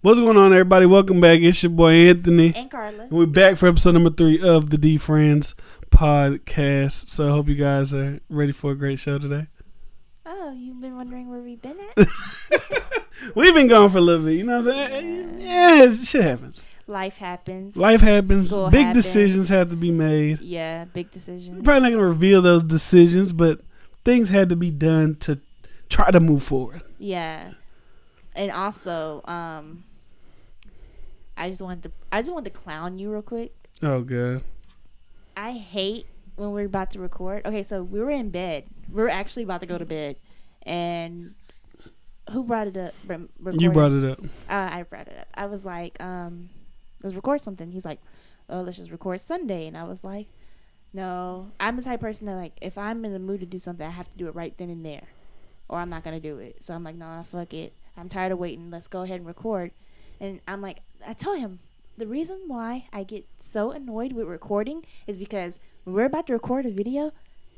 What's going on, everybody? Welcome back. It's your boy Anthony and Carla. And we're back for episode number 3 of the DiFrans podcast. So I hope you guys are ready for a great show today. Oh, you've been wondering where we've been at? We've been gone for a little bit. You know what I'm saying? Yeah, shit happens. Life happens. School big happens. Decisions have to be made. Yeah, big decisions. We're probably not going to reveal those decisions, but things had to be done to try to move forward. Yeah. And also, I just wanted to clown you real quick. Oh, God. I hate when we're about to record. Okay, so we were in bed. We were actually about to go to bed. And who brought it up? You brought it up. I brought it up. I was like, let's record something. He's like, oh, let's just record Sunday. And I was like, no. I'm the type of person that, like, if I'm in the mood to do something, I have to do it right then and there. Or I'm not going to do it. So I'm like, nah, fuck it. I'm tired of waiting. Let's go ahead and record. And I'm like, I told him, the reason why I get so annoyed with recording is because when we're about to record a video,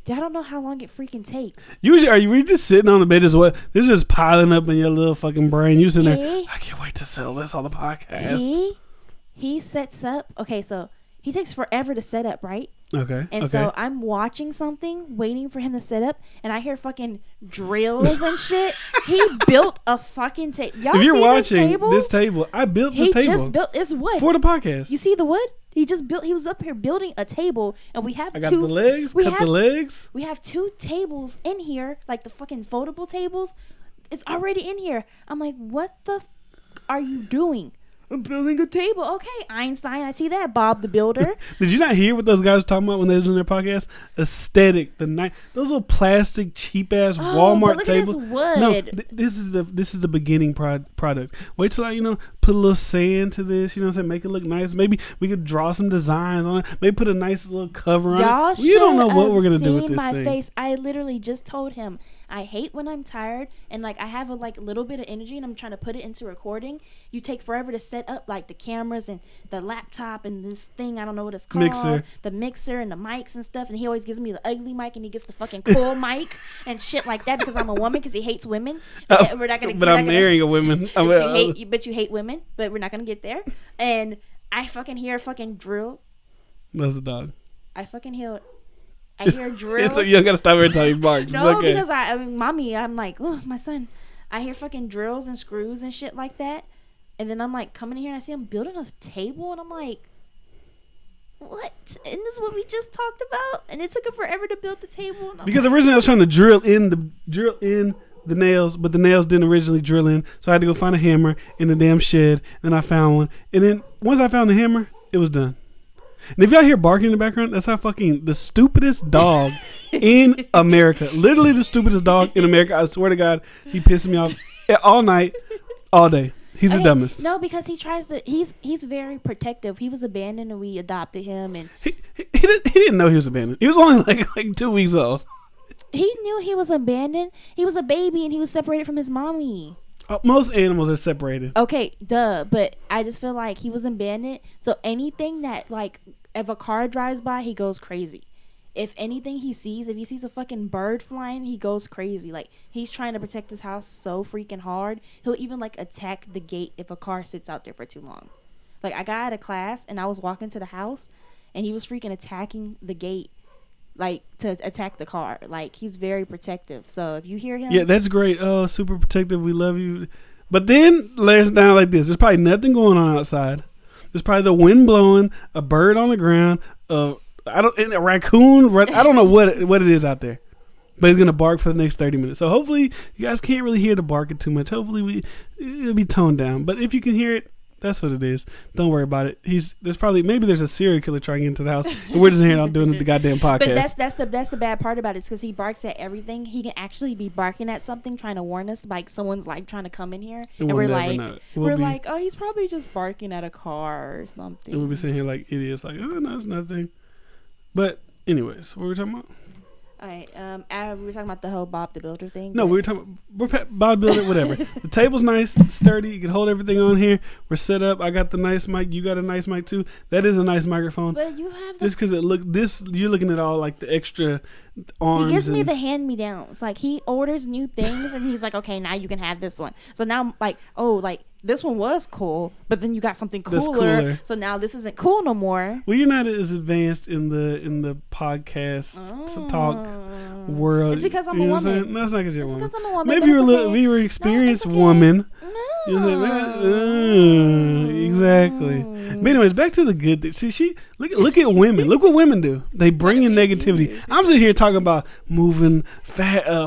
I don't know how long it freaking takes. Usually, are you just sitting on the bed? This is just piling up in your little fucking brain. You sitting there, I can't wait to sell this on the podcast. He sets up. Okay, so he takes forever to set up, right? Okay. And so I'm watching something, waiting for him to set up, and I hear fucking drills and shit. He built a fucking table. Y'all if you're see watching this table, I built this table. He just built this wood for the podcast. You see the wood? He just built. He was up here building a table, and we have I got the legs. Cut the legs. We have 2 tables in here, like the fucking foldable tables. It's already in here. I'm like, what the are you doing? I'm building a table. Okay, Einstein. I see that. Bob the Builder. Did you not hear what those guys were talking about when they was doing their podcast? Aesthetic. Those little plastic cheap ass Walmart look tables. At this wood. No, this is the beginning product. Wait till I put a little sand to this. You know what I'm saying? Make it look nice. Maybe we could draw some designs on it. Maybe put a nice little cover on it. You don't know what we're gonna do with this my thing. Face. I literally just told him. I hate when I'm tired and like I have a little bit of energy and I'm trying to put it into recording. You take forever to set up like the cameras and the laptop and this thing, I don't know what it's called. The mixer and the mics and stuff. And he always gives me the ugly mic and he gets the fucking cool mic and shit like that because I'm a woman because he hates women. I'm marrying a woman. But you hate women, but we're not going to get there. And I fucking hear a fucking drill. That's a dog. I hear drills. You don't gotta stop every time he barks. No, it's okay. Because I'm like, oh, my son. I hear fucking drills and screws and shit like that. And then I'm like coming in here and I see him building a table and I'm like, what? And this is what we just talked about? And it took him forever to build the table. Because originally I was trying to drill in the nails, but the nails didn't originally drill in. So I had to go find a hammer in the damn shed. And I found one. And then once I found the hammer, it was done. And if y'all hear barking in the background, that's how fucking the stupidest dog in America. Literally the stupidest dog in America. I swear to God, he pisses me off all night, all day. He's the dumbest. No, because he tries to. He's very protective. He was abandoned and we adopted him, and he didn't know he was abandoned. He was only like 2 weeks old. He knew he was abandoned. He was a baby and he was separated from his mommy. Most animals are separated. Okay, duh. But I just feel like he was abandoned. So anything that, like, if a car drives by, he goes crazy. If anything if he sees a fucking bird flying, he goes crazy. Like, he's trying to protect his house so freaking hard. He'll even, like, attack the gate if a car sits out there for too long. Like, I got out of class and I was walking to the house and he was freaking attacking the gate. Like, to attack the car. Like, he's very protective. So, if you hear him... Yeah, that's great. Oh, super protective. We love you. But then, let's down like this. There's probably nothing going on outside. There's probably the wind blowing, a bird on the ground, a raccoon. I don't know what it is out there. But he's going to bark for the next 30 minutes. So, hopefully, you guys can't really hear the barking too much. Hopefully, it'll be toned down. But if you can hear it, that's what it is. Don't worry about it. Maybe there's a serial killer trying into the house, and we're just here out doing the goddamn podcast. But that's the bad part about it, is because he barks at everything. He can actually be barking at something, trying to warn us, like someone's like trying to come in here, and we're like, oh, he's probably just barking at a car or something. And we'll be sitting here like idiots, like, oh no, it's nothing. But anyways, what were we talking about? All right, we were talking about the whole Bob the Builder thing. No, we were talking about Bob the Builder, whatever. The table's nice, sturdy. You can hold everything on here. We're set up. I got the nice mic. You got a nice mic too. That is a nice microphone. But you have just because you're looking at all like the extra arms. He gives me the hand-me-downs. Like, he orders new things and he's like, okay, now you can have this one. So now I'm like, oh, like this one was cool, but then you got something That's cooler, cooler. so now this isn't cool no more. Well, you're not as advanced in the podcast talk world. It's because I'm You a know what woman. No, it's not because you're a It's woman. because I'm a woman. Maybe but you're a it's little, okay. you're an experienced okay. woman. No. You know what I mean? Exactly. But anyways, back to the good thing. See, look at women. Look what women do. They bring in negativity. I'm sitting here talking about moving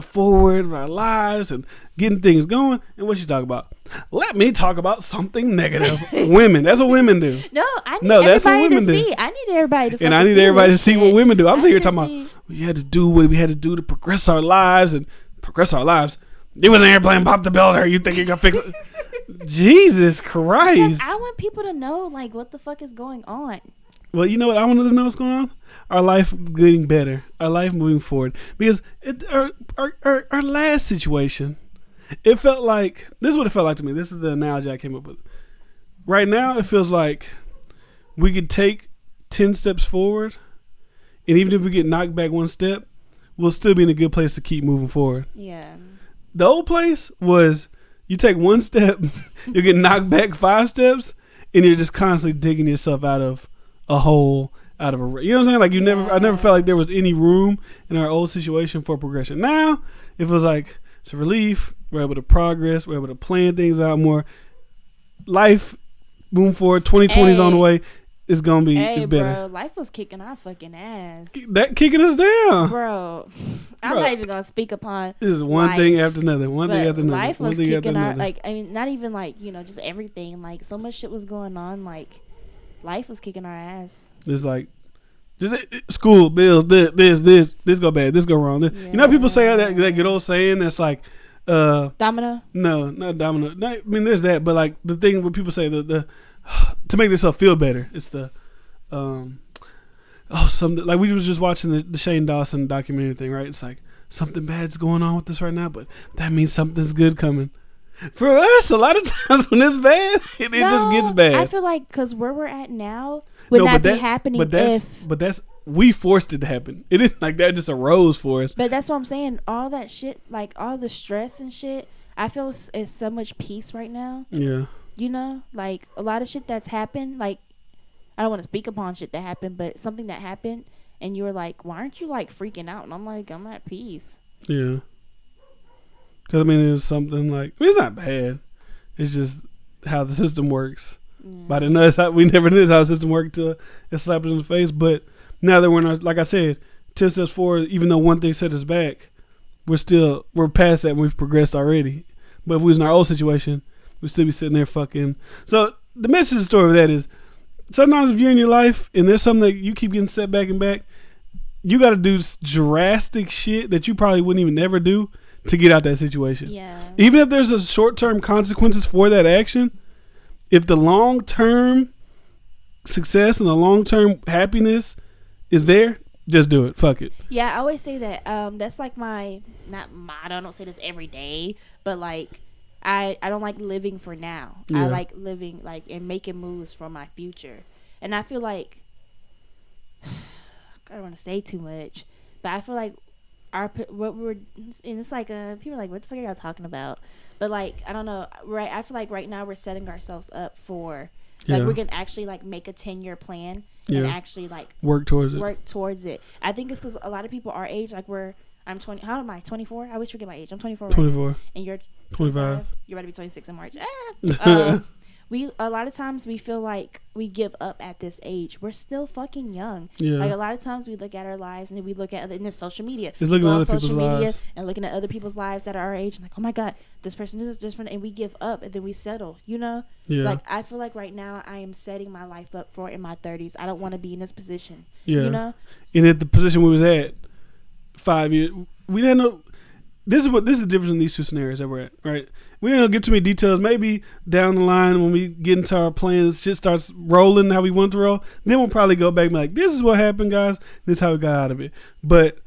forward with our lives and getting things going. And what you talk about? Let me talk about something negative. Women. That's what women do. No, I need that's what everybody women to do. see. I need everybody to And I need everybody to see what women do. I'm sitting here talking about we had to do what we had to do to progress our lives and progress our lives. It was an airplane, pop the builder. You think you can fix it? Jesus Christ. Because I want people to know, like, what the fuck is going on. Well, you know what I want them to know what's going on? Our life getting better. Our life moving forward. Because our last situation, it felt like, this is what it felt like to me. This is the analogy I came up with. Right now, it feels like we could take 10 steps forward, and even if we get knocked back one step, we'll still be in a good place to keep moving forward. Yeah. The old place was you take one step, you get knocked back 5 steps, and you're just constantly digging yourself out of a hole, out of a, you know what I'm saying? Like I never felt like there was any room in our old situation for progression. Now it feels like it's a relief. We're able to progress. We're able to plan things out more. Life moving forward. 2020 is on the way. It's gonna be. It's better. Bro, life was kicking our fucking ass. That kicking us down, bro. I'm not even gonna speak upon. This is one thing after another. One thing after another. Life was kicking our, like, I mean, not even like, you know, just everything. Like, so much shit was going on. Like, life was kicking our ass. It's like, just school bills. This go bad. This go wrong. You know, people say that good old saying that's like, domino. No, not domino. I mean, there's that, but like the thing where people say the to make themselves feel better. It's the something like we was just watching the Shane Dawson documentary thing, right? It's like something bad's going on with us right now, but that means something's good coming. For us, a lot of times when it's bad, it just gets bad. I feel like because where we're at now would not be happening but that's we forced it to happen. It isn't like that just arose for us. But that's what I'm saying. All that shit, like all the stress and shit, I feel it's so much peace right now. Yeah. You know, like a lot of shit that's happened, like I don't want to speak upon shit that happened, but something that happened and you were like, why aren't you like freaking out? And I'm like, I'm at peace. Yeah. Because I mean, it's something like, I mean, it's not bad. It's just how the system works. But I know we never knew how the system worked until it slapped us in the face. But now that we're like I said, 10 steps forward, even though one thing set us back, we're past that and we've progressed already. But if we was in our old situation, we'd still be sitting there fucking. So the message of the story of that is, sometimes if you're in your life and there's something that you keep getting set back and back, you got to do drastic shit that you probably wouldn't even ever do to get out that situation. Yeah. Even if there's a short-term consequences for that action, if the long-term success and the long-term happiness is there, just do it. Fuck it. Yeah, I always say that. That's like my, not motto. I don't say this every day, but like I don't like living for now. Yeah. I like living like and making moves for my future. And I feel like I don't want to say too much, but I feel like what we're, and it's like people are like, what the fuck are y'all talking about? But like, I don't know, right? I feel like right now we're setting ourselves up for like we're gonna actually like make a 10-year plan and actually like work towards it. I think it's because a lot of people our age, like I'm 20. How am I? 24? I always forget my age. I'm 24. 24. Right? And you're 25. You're about to be 26 in March. We a lot of times we feel like we give up at this age. We're still fucking young. Yeah. Like a lot of times we look at our lives and then we look at in the social media. It's looking at other people's lives and looking at other people's lives that are our age and like, oh my god, this person is this person, and we give up and then we settle. You know. Yeah. Like I feel like right now I am setting my life up for in my 30s. I don't want to be in this position. Yeah. You know. And at the position we was at 5 years, we didn't know. This is the difference in these two scenarios that we're at, right? We don't get too many details. Maybe down the line when we get into our plans, shit starts rolling how we want to roll. Then we'll probably go back and be like, this is what happened, guys. This is how we got out of it. But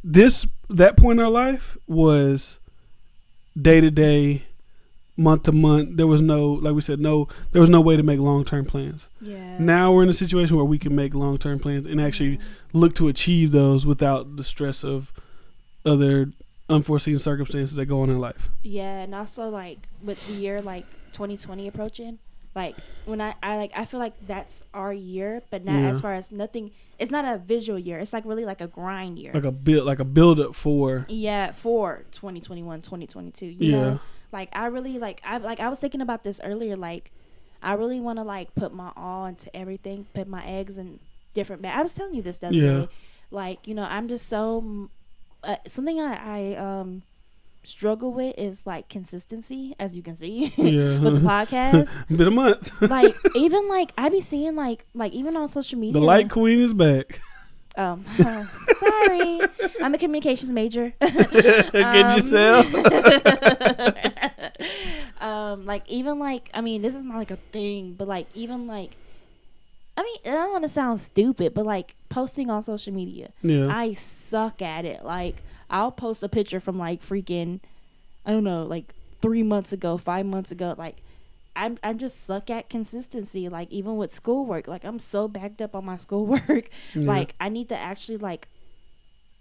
that point in our life was day to day, month to month. There was no, like we said, there was no way to make long-term plans. Yeah. Now we're in a situation where we can make long-term plans and actually look to achieve those without the stress of other unforeseen circumstances that go on in life. Yeah, and also like with the year like 2020 approaching, like when I feel like that's our year, but not as far as nothing. It's not a visual year. It's like really like a grind year. Like a build up for. Yeah, for 2021, 2022. You know, like I really I was thinking about this earlier. Like I really want to like put my all into everything, put my eggs in different bags. I was telling you this the other day. Like, you know, I'm just so something I struggle with is like consistency, as you can see with the podcast. Been a month. Like even like I be seeing like even on social media. The light queen is back. Sorry, I'm a communications major. Get yourself. Like even like I mean, this is not like a thing, but like even like I mean, I don't want to sound stupid, but like posting on social media, I suck at it. Like I'll post a picture from like freaking, I don't know, like 3 months ago, 5 months ago. Like I'm just suck at consistency. Like even with schoolwork, like I'm so backed up on my schoolwork. Like I need to actually like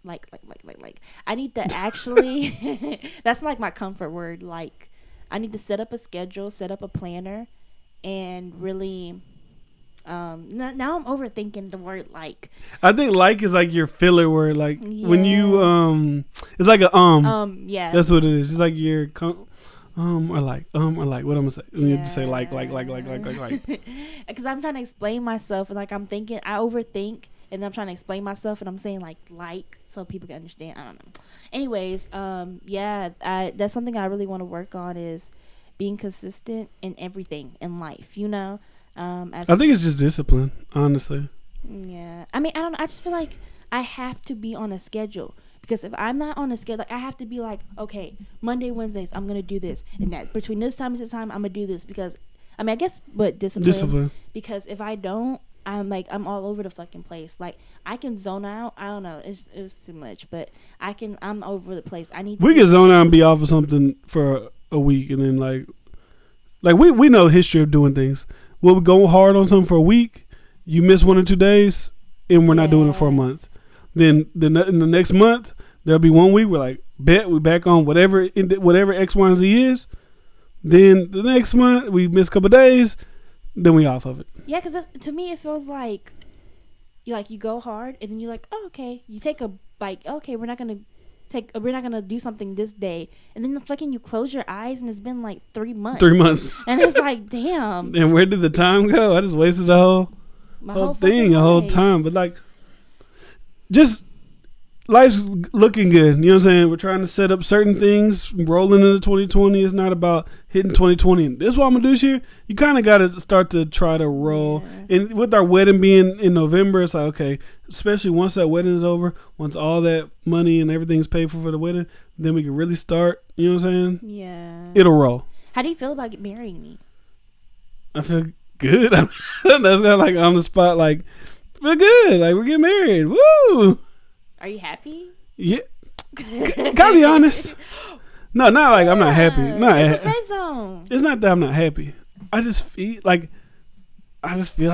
I need to actually. That's like my comfort word. Like I need to set up a schedule, set up a planner, and really. Now I'm overthinking the word like. I think like is like your filler word. Like when you it's like a yeah. That's what it is. It's like your or like what am I gonna say? You need to say like. Because I'm trying to explain myself and like I overthink and then I'm trying to explain myself and I'm saying like so people can understand. I don't know. Anyways, that's something I really want to work on is being consistent in everything in life. You know. I think it's just discipline, honestly. Yeah. I mean, I don't know. I just feel like I have to be on a schedule. Because if I'm not on a schedule, like I have to be like, okay, Monday, Wednesdays, I'm going to do this. And that between this time and this time, I'm going to do this. Because, I mean, I guess, but discipline. Because if I don't, I'm all over the fucking place. Like, I can zone out. I don't know. It's too much. But I'm over the place. We can zone out and be off of something for a week. And then, like we know history of doing things. We'll go hard on something for a week. You miss 1 or 2 days, and we're not doing it for a month. Then in the next month, there'll be 1 week. We're like, bet we back on whatever X, Y, and Z is. Then the next month, we miss a couple of days. Then we off of it. Yeah, because to me, it feels like you go hard, and then you're like, oh, okay. You take a okay, we're not gonna do something this day, and then you close your eyes and it's been like 3 months. 3 months, and it's like, damn. And where did the time go? I just wasted the whole thing, a whole time. But like, just life's looking good. You know what I'm saying? We're trying to set up certain things, rolling into 2020. It's not about hitting 2020. And this is what I'm gonna do this year. You kind of got to start to try to roll. Yeah. And with our wedding being in November, it's like, okay, especially once that wedding is over, once all that money and everything's paid for the wedding, then we can really start. You know what I'm saying? Yeah. It'll roll. How do you feel about marrying me? I feel good. That's kind of like on the spot. Like, feel good. Like we're getting married. Woo! Are you happy? Yeah. Gotta be honest. No, not like I'm not happy. It's a safe zone. It's not that I'm not happy. I just feel like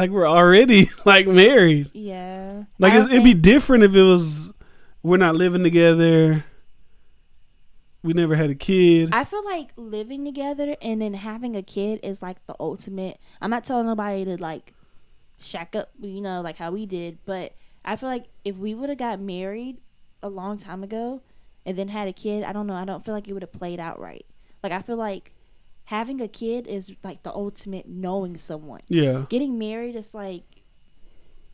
we're already like married. Yeah. Like it'd be different if it was we're not living together. We never had a kid. I feel like living together and then having a kid is like the ultimate. I'm not telling nobody to like shack up, you know, like how we did, but I feel like if we would have got married a long time ago and then had a kid, I don't know. I don't feel like it would have played out right. Like, I feel like having a kid is like the ultimate knowing someone. Yeah. Getting married is like,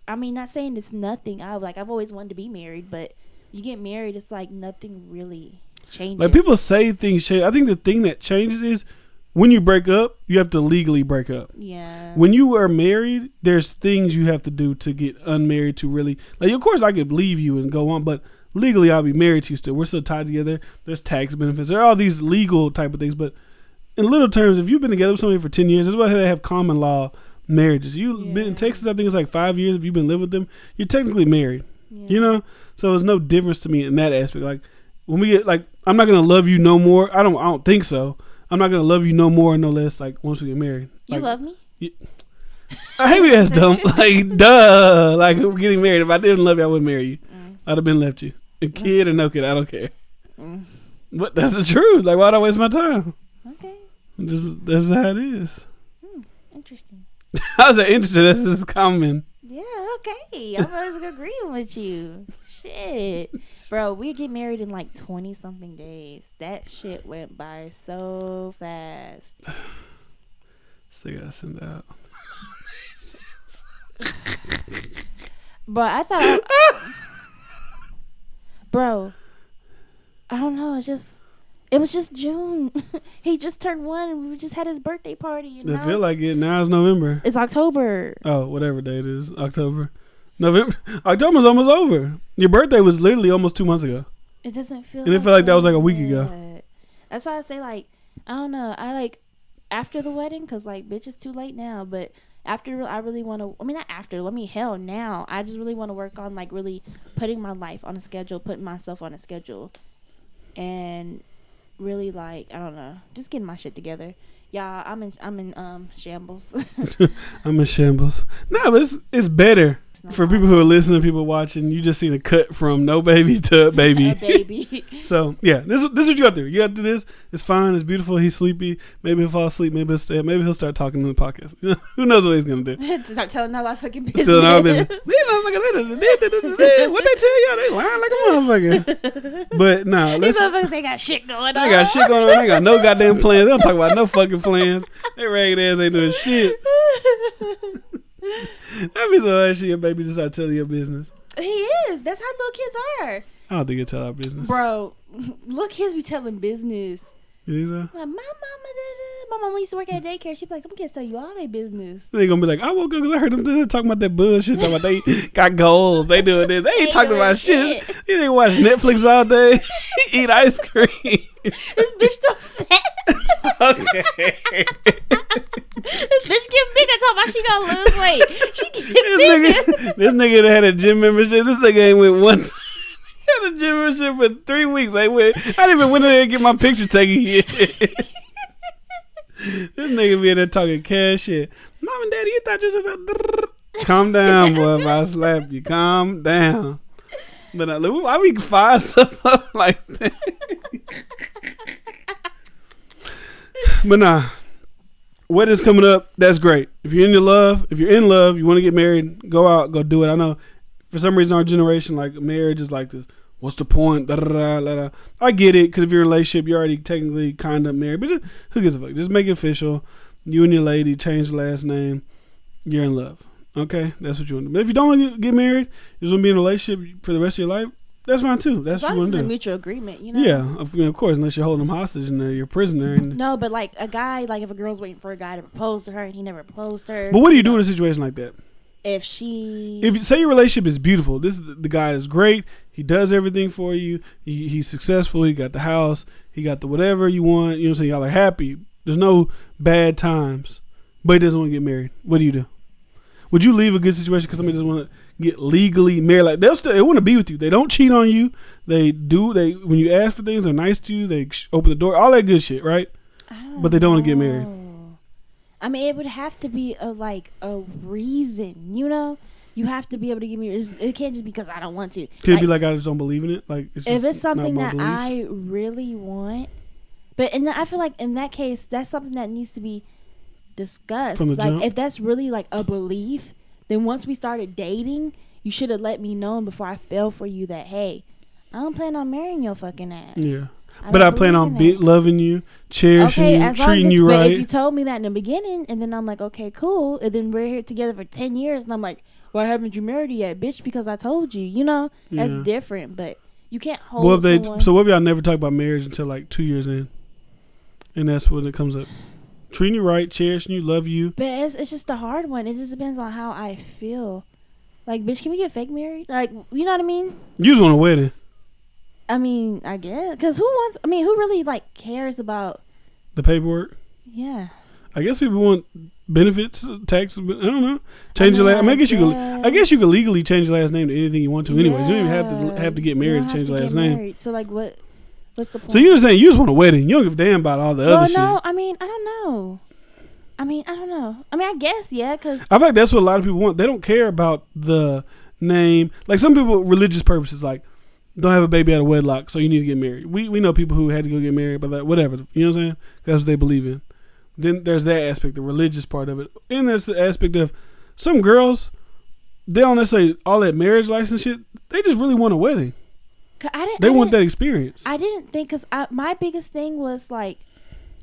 I mean, not saying it's nothing. I've always wanted to be married, but you get married, it's like nothing really changes. Like, people say things change. I think the thing that changes is when you break up, you have to legally break up. Yeah. When you are married, there's things you have to do to get unmarried to really. Like, of course, I could leave you and go on, but legally, I'll be married to you still. We're still tied together. There's tax benefits. There are all these legal type of things. But in little terms, if you've been together with somebody for 10 years, that's why they have common law marriages. You've been in Texas, I think it's like 5 years. If you've been living with them, you're technically married. Yeah. You know? So there's no difference to me in that aspect. Like, when we get, like, I'm not going to love you no more. I don't think so. I'm not going to love you no more or no less, like, once we get married. You like, love me? I hate me that's dumb. Like, duh. Like, we're getting married. If I didn't love you, I wouldn't marry you. I'd have been left you. A kid or no kid, I don't care. But that's the truth. Like, why'd I waste my time? Okay. That's how it is. Interesting. How's that interesting? This is common. Yeah, okay. I'm just agreeing with you. Shit. Bro, we get married in like 20 something days. That shit went by so fast. Still gotta send out. But I thought bro, I don't know, it was just June. He just turned 1 and we just had his birthday party. I feel like it. Now it's November. It's October. Oh, whatever day it is. October. November. October's almost over. Your birthday was literally almost 2 months ago. It doesn't feel And it felt like that was like a week ago. That's why I say, like, I don't know. I like after the wedding, because, like, bitch, it's too late now. But after, I really want to, I mean, not after, hell, now. I just really want to work on, like, really putting my life on a schedule, putting myself on a schedule. And really, like, I don't know, just getting my shit together. Yeah, I'm in shambles. I'm in shambles. No, but it's better for people who are listening, people watching. You just seen a cut from no baby to baby. A baby. So yeah, this is what you got through. You got through this. It's fine. It's beautiful. He's sleepy. Maybe he'll fall asleep. Maybe he'll stay. Maybe he'll start talking in the podcast. Who knows what he's gonna do? To start telling all our fucking business. Still our business. What they tell y'all? They lying like a motherfucker. But nah, These motherfuckers ain't got shit going on. They got shit going on. They got no goddamn plans. They don't talk about no fucking plans. They ragged ass ain't doing shit. That means so shit your baby just start telling your business. He is. That's how little kids are. I don't think he'll tell our business. Bro, little kids be telling business. You think so? My mama used to work at daycare. She'd be like, them kids tell you all their business. They gonna be like, I woke up because I heard them talking about that bullshit. Talking about they got goals. They doing this. They ain't talking about shit. They didn't watch Netflix all day. Eat ice cream. This bitch still fat. Okay. This bitch get bigger. Talking about she gonna lose weight. She get bigger. This nigga that had a gym membership. This nigga ain't went once. He had a gym membership for 3 weeks. I didn't even went in there and get my picture taken yet. This nigga be in there talking cash shit. Mom and Daddy, you thought you just calm down, boy. If I slap you, calm down. But why we fire stuff up like that? But nah, wedding's coming up. That's great. If you're in love, you want to get married, go out, go do it. I know for some reason our generation, like, marriage is like this. What's the point? Da, da, da, da, da. I get it, because if you're in a relationship, you're already technically kind of married. But who gives a fuck? Just make it official. You and your lady change the last name. You're in love. Okay, that's what you want to do. But if you don't want to get married, you just want to be in a relationship for the rest of your life. That's fine too. That's what you want to do. It's a mutual agreement, you know. Yeah, of course, unless you're holding them hostage and you're a prisoner. No, but like a guy, like if a girl's waiting for a guy to propose to her and he never proposed to her. But what do you do in a situation like that? If you say your relationship is beautiful, the guy is great. He does everything for you. He's successful. He got the house. He got the whatever you want. You know what I'm saying? Y'all are happy. There's no bad times. But he doesn't want to get married. What do you do? Would you leave a good situation because somebody doesn't want to get legally married? Like they want to be with you. They don't cheat on you. They when you ask for things, they're nice to you. They open the door. All that good shit, right? But they don't want to get married. I mean, it would have to be a reason, you know. You have to be able to give me. It can't just be because I don't want to. Can it be like I just don't believe in it? Like if it's something that I really want, but I feel like in that case, that's something that needs to be discussed. From the jump? If that's really like a belief, then once we started dating, you should have let me know before I fell for you that hey, I don't plan on marrying your fucking ass. Yeah. But I plan on loving you, cherishing you, treating you right. But if you told me that in the beginning, and then I'm like, okay, cool, and then we're here together for 10 years, and I'm like, why haven't you married yet, bitch? Because I told you, you know, that's different. But you can't hold. So what if y'all never talk about marriage until like 2 years in, and that's when it comes up, treating you right, cherishing you, love you. But it's just a hard one. It just depends on how I feel. Like, bitch, can we get fake married? Like, you know what I mean? You just want a wedding. I mean, I guess. Because who really, like, cares about the paperwork? Yeah. I guess people want benefits, tax. I don't know. Change your last. I guess you could legally change your last name to anything you want to. Anyways, you don't even have to get married to change your last name. So, like, what's the point? So you're just saying you just want a wedding. You don't give a damn about all the other shit. Well, no. I mean, I don't know. I don't know. I mean, I guess, yeah, because I feel like that's what a lot of people want. They don't care about the name. Like, some people, religious purposes, like, don't have a baby out of wedlock, so you need to get married. We know people who had to go get married, but whatever. You know what I'm saying? That's what they believe in. Then there's that aspect, the religious part of it. And there's the aspect of some girls, they don't necessarily all that marriage license shit. They just really want a wedding. They want that experience. I didn't think, because my biggest thing was like,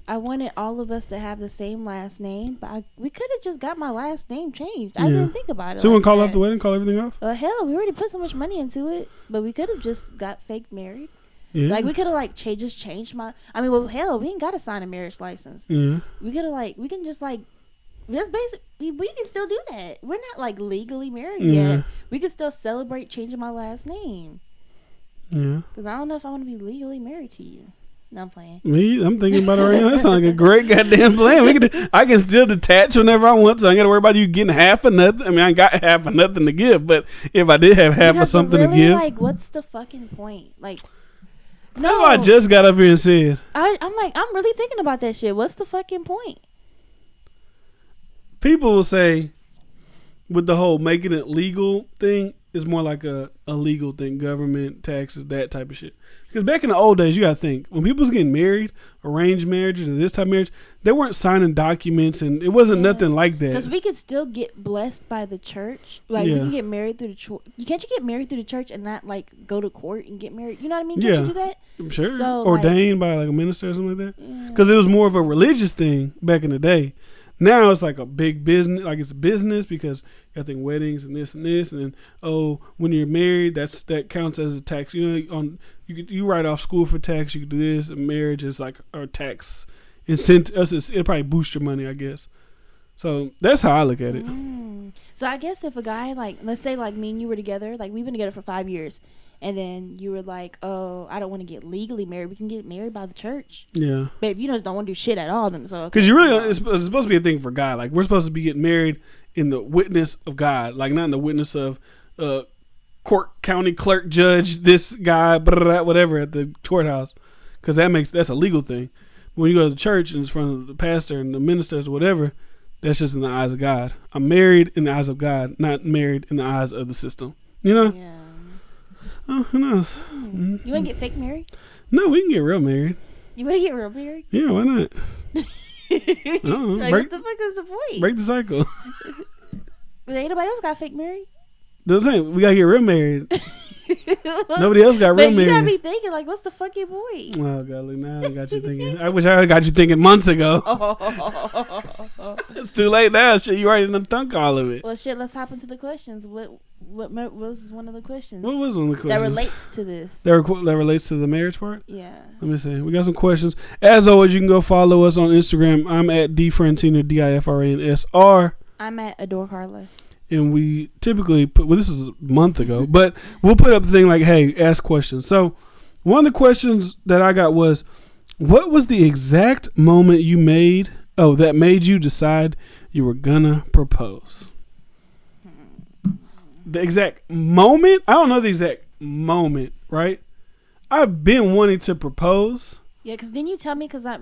I wanted all of us to have the same last name, but we could have just got my last name changed. I didn't think about it. So we want to call off the wedding, call everything off? Hell, we already put so much money into it, but we could have just got fake married. Yeah. Like, we could have like just changed my. I mean, well, hell, we ain't got to sign a marriage license. Yeah. We could have we can just just basically, we can still do that. We're not like legally married yet. We can still celebrate changing my last name. Yeah. Because I don't know if I want to be legally married to you. No, I'm playing. I'm thinking about it right now. That sounds like a great goddamn plan. I can still detach whenever I want to. I ain't got to worry about you getting half of nothing. I mean, I got half of nothing to give, but if I did have half of something really, to give. Like, what's the fucking point? Like, no. That's why I just got up here and said. I'm really thinking about that shit. What's the fucking point? People will say, with the whole making it legal thing, it's more like a legal thing, government, taxes, that type of shit. Because back in the old days, you got to think, when people was getting married, arranged marriages or this type of marriage, they weren't signing documents, and it wasn't nothing like that. Because we could still get blessed by the church. Like, we can get married through the church. Can't you get married through the church and not, like, go to court and get married? You know what I mean? Can't you do that? I'm sure. So, ordained by, like, a minister or something like that? Because it was more of a religious thing back in the day. Now it's like a big business, like it's a business, because you got weddings and this, and then when you're married, that counts as a tax. You know, you write off school for tax. You can do this. And marriage is like a tax incentive. It'll probably boost your money, I guess. So that's how I look at it. So I guess if a guy, like, let's say like me and you were together, like we've been together for 5 years, and then you were like, oh, I don't want to get legally married. We can get married by the church. Yeah. But if you just don't want to do shit at all, then so. Because you really, it's supposed to be a thing for God. Like, we're supposed to be getting married in the witness of God. Like, not in the witness of court, county clerk, judge, this guy, whatever, at the courthouse. Because that's a legal thing. When you go to the church and it's in front of the pastor and the ministers or whatever, that's just in the eyes of God. I'm married in the eyes of God, not married in the eyes of the system. You know? Yeah. Oh, who knows? You want to get fake married? No, we can get real married. You want to get real married? Yeah, why not? Like, what the fuck is the point? Break the cycle. Ain't nobody else got fake married? The same. We got to get real married. Nobody else got real married. But you got me thinking, like, what's the fucking point? Oh, God, look, now I got you thinking. I wish I had got you thinking months ago. It's too late now. Shit, you already done thunk all of it. Well, shit, let's hop into the questions. What was one of the questions? What was one of the questions? That relates to this. That relates to the marriage part? Yeah. Let me see. We got some questions. As always, you can go follow us on Instagram. I'm at DiFransino, DiFransR. I'm at Adore Carla. And we typically put, this was a month ago, but we'll put up the thing like, hey, ask questions. So one of the questions that I got was, what was the exact moment that made you decide you were gonna propose? The exact moment? I don't know the exact moment, right? I've been wanting to propose. Yeah, because didn't you tell me, because I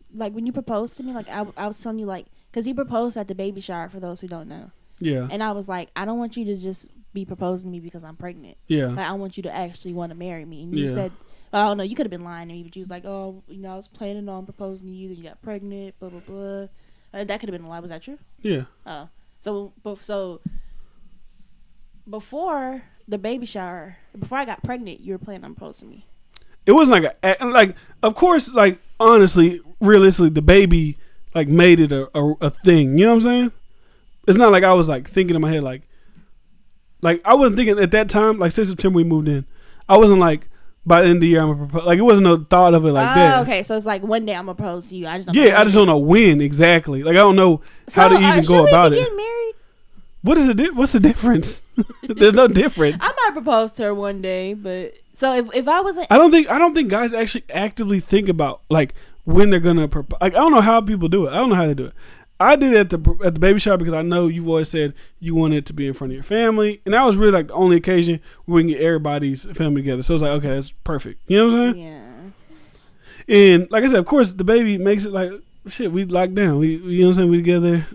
when you proposed to me, like I was telling you, like, because he proposed at the baby shower, for those who don't know. Yeah. And I was like, I don't want you to just be proposing to me because I'm pregnant. Yeah. Like, I want you to actually want to marry me. And you said, I don't know, you could have been lying to me, but you was like, oh, I was planning on proposing to you, then you got pregnant, blah, blah, blah. That could have been a lie. Was that true? Yeah. Oh. So before the baby shower, before I got pregnant, you were planning on proposing to me. It wasn't like of course, like, honestly, realistically, the baby, like, made it a thing. You know what I'm saying? It's not like I was, like, thinking in my head, like I wasn't thinking at that time, like, since September we moved in, I wasn't like, by the end of the year I'm gonna propose. Like, it wasn't no thought of it like that. Oh, okay. So it's like, one day I'm gonna propose to you. I just don't know when exactly. Like, I don't know how to even go about it. Getting married? What is it? What's the difference? There's no difference. I might propose to her one day, but so if I wasn't, I don't think guys actually actively think about, like, when they're gonna propose. Like, I don't know how people do it. I don't know how they do it. I did it at the baby shower because I know you've always said you wanted it to be in front of your family, and that was really like the only occasion where we can get everybody's family together. So it's like, okay, that's perfect. You know what I'm saying? Yeah. And like I said, of course, the baby makes it like, shit, we locked down. We you know what I'm saying? We together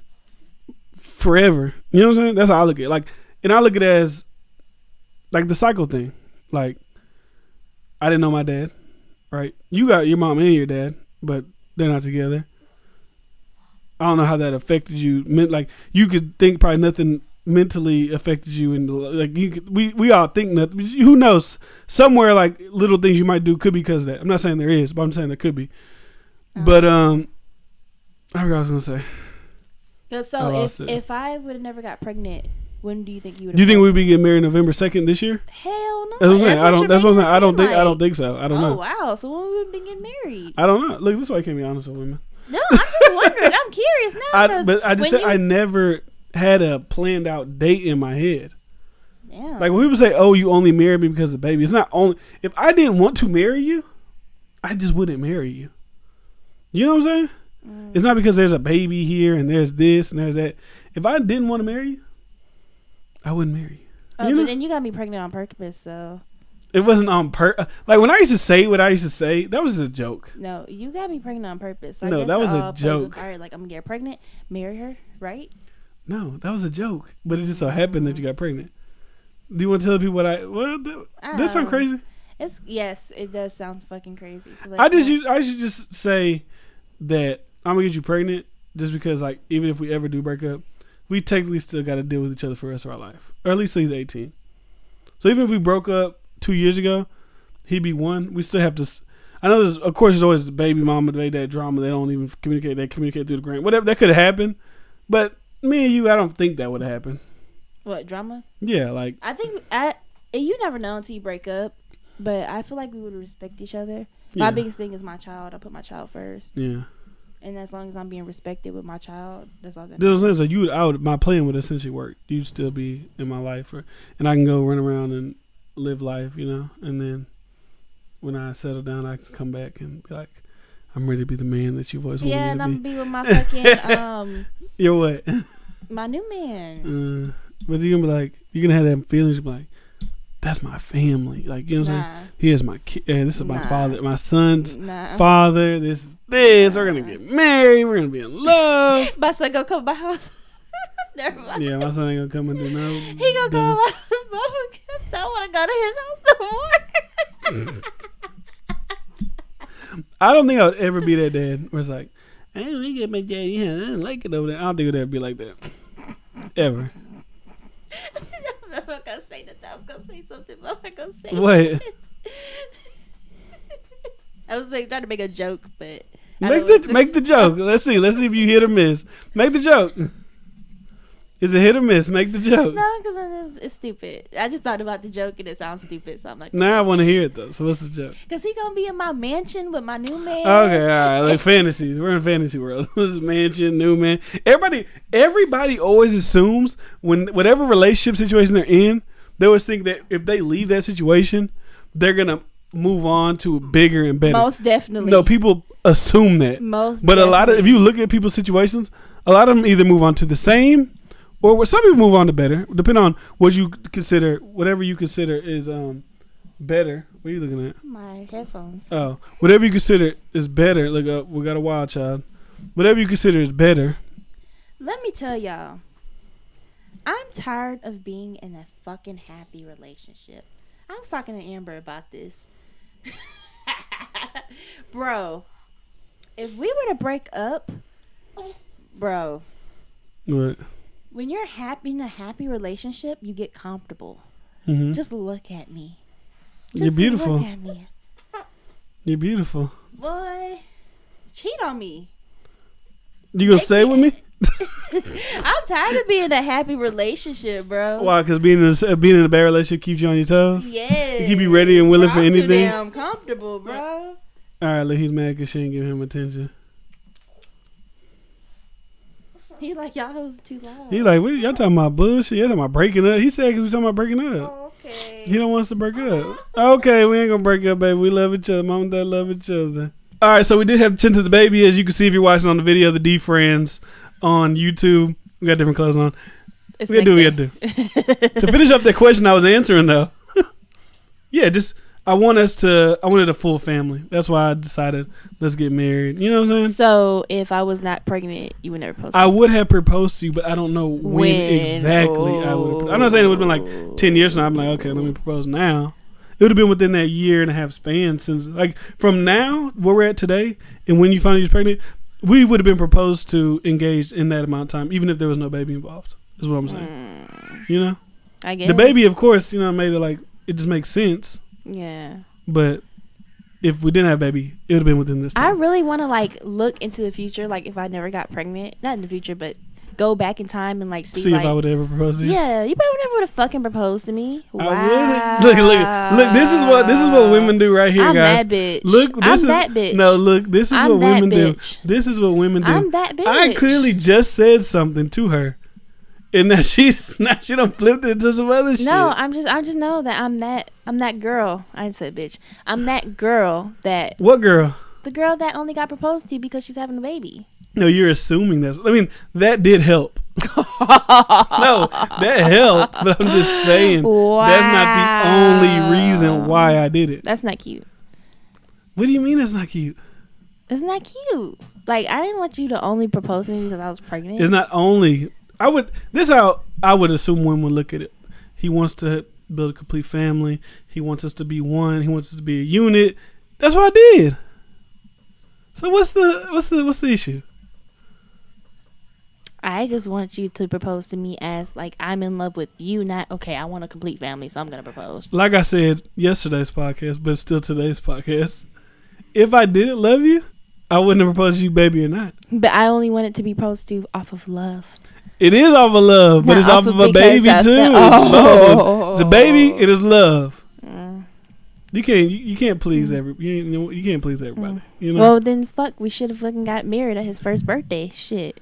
forever. You know what I'm saying? That's how I look at it. Like, and I look at it as like the cycle thing. Like, I didn't know my dad. Right? You got your mom and your dad, but they're not together. I don't know how that affected you. Like you could think probably nothing mentally affected you, and like you could, we all think nothing. But who knows? Somewhere like little things you might do could be because of that. I'm not saying there is, but I'm saying there could be. But I forgot what I was gonna say. So if I would have never got pregnant, when do you think you would? Do you think we'd be getting married November 2nd this year? Hell no. That's what I'm saying. I don't think so. I don't know. Oh wow. So when we would be getting married? I don't know. Look, this is why I can't be honest with women. No, I'm just wondering. I'm curious now. But I just said I never had a planned out date in my head. Yeah. Like when people say, "Oh, you only married me because of the baby," it's not only. If I didn't want to marry you, I just wouldn't marry you. You know what I'm saying? It's not because there's a baby here and there's this and there's that. If I didn't want to marry you, I wouldn't marry you. Oh, but then you got me pregnant on purpose, so. It wasn't on like when I used to say what I used to say, that was just a joke. No, you got me pregnant on purpose. So no, that was a joke. All right, like I'm gonna get pregnant, marry her, right? No, that was a joke. But it just so happened that you got pregnant. Do you want to tell people what that sound crazy? Yes, it does sound fucking crazy. So I should just say that I'm gonna get you pregnant just because like even if we ever do break up, we technically still got to deal with each other for the rest of our life, or at least till he's 18. So even if we broke up 2 years ago, he'd be 1. We still have to. I know there's always the baby mama, the baby dad drama. They don't even communicate. They communicate through the grand. Whatever that could have happened, but me and you, I don't think that would have happened. What drama? Yeah, like I think you never know until you break up, but I feel like we would respect each other. My biggest thing is my child. I put my child first. Yeah. And as long as I'm being respected with my child, that's all that matters. Like my plan would essentially work. You'd still be in my life, and I can go run around and live life, you know. And then when I settle down, I can come back and be like, I'm ready to be the man that you've always wanted me to be. Yeah, and I'm gonna be with my fucking You're what? My new man. But you're gonna be like, you're gonna have that feelings. You're like, that's my family. Like, you know what I'm saying? He is my kid. This is my father, my son's father. This is this. We're gonna get married. We're gonna be in love. My son gonna come to my house. Never mind. Yeah, my son ain't gonna come and do no. He gonna come to my house. I don't want to go to his house no more. I don't think I would ever be that dad where it's like, hey, we get my dad. Yeah, I don't like it over there. I don't think it would ever be like that. Ever. I'm not gonna say that. I was gonna say something, but I'm not gonna say what? I was trying to make a joke, but make the joke. Let's see if you hit or miss. Make the joke. Is it hit or miss? Make the joke. No, because it's stupid. I just thought about the joke and it sounds stupid, so I'm like. Now I want to hear it though. So what's the joke? Because he gonna be in my mansion with my new man. Okay, all right. Like fantasies. We're in fantasy world. This is mansion, new man. Everybody always assumes whatever relationship situation they're in, they always think that if they leave that situation, they're gonna move on to bigger and better. Most definitely. No, people assume that. But a lot of, if you look at people's situations, a lot of them either move on to the same. Or some people move on to better, depending on whatever you consider is better. What are you looking at? My headphones. Oh, whatever you consider is better. Look, we got a wild child. Whatever you consider is better. Let me tell y'all, I'm tired of being in a fucking happy relationship. I was talking to Amber about this. Bro, if we were to break up, bro. What? When you're happy in a happy relationship, you get comfortable. Mm-hmm. Just look at me. You're beautiful. Look at me. You're beautiful. Boy, cheat on me. You gonna stay with me? I'm tired of being in a happy relationship, bro. Why? Because being in a bad relationship keeps you on your toes? Yes. It keep you ready and willing for anything? I'm too damn comfortable, bro. All right, look, he's mad because she ain't giving him attention. He like, y'all hoes too loud. He like, y'all talking about bullshit? Y'all talking about breaking up? He said because we talking about breaking up. Oh, okay. He don't want us to break up. Okay, we ain't gonna break up, baby. We love each other. Mom and dad love each other. All right, so we did have Chin to the Baby, as you can see if you're watching on the video, the DiFrans on YouTube. We got different clothes on. We gotta do what we gotta do. To finish up that question I was answering though, yeah, I wanted a full family. That's why I decided let's get married. You know what I'm saying? So if I was not pregnant, you would never propose to me? I would have proposed to you, but I don't know when exactly I would have. I'm not saying it would have been like 10 years from now. I'm like, okay, let me propose now. It would have been within that 1.5 year span since, like, from now where we're at today, and when you finally was pregnant, we would have been proposed to, engaged in that amount of time, even if there was no baby involved. Is what I'm saying. You know, I guess the baby, of course, you know, made it like it just makes sense. Yeah. But if we didn't have a baby, it would have been within this time. I really want to like look into the future, like if I never got pregnant, not in the future, but go back in time and like see if like, I would ever propose to you. Yeah, you probably never would have fucking proposed to me. Wow. I wouldn't. Look. This is what women do right here, I'm guys. that bitch. Look, that bitch. No, look. This is what women do. This is what women do. I'm that bitch. I clearly just said something to her, and now she done flipped it to some other shit. No, I just know that I'm that girl. I said bitch. I'm that girl that. What girl? The girl that only got proposed to because she's having a baby. No, you're assuming that. I mean, that did help. No, that helped. But I'm just saying, wow. That's not the only reason why I did it. That's not cute. What do you mean that's not cute? It's not cute. Like, I didn't want you to only propose to me because I was pregnant. It's not only. This is how I would assume women would look at it. He wants to build a complete family. He wants us to be one. He wants us to be a unit. That's what I did. So what's the issue? I just want you to propose to me as like I'm in love with you, not okay. I want a complete family, so I'm gonna propose. Like I said yesterday's podcast, but still today's podcast. If I didn't love you, I wouldn't have proposed to you, baby, or not. But I only wanted to be proposed to off of love. It is off of love, but not it's off of a baby too. It's a baby. It is love. You can't please you can't please everybody. You know? Well, then fuck. We should have fucking got married at his first birthday. Shit.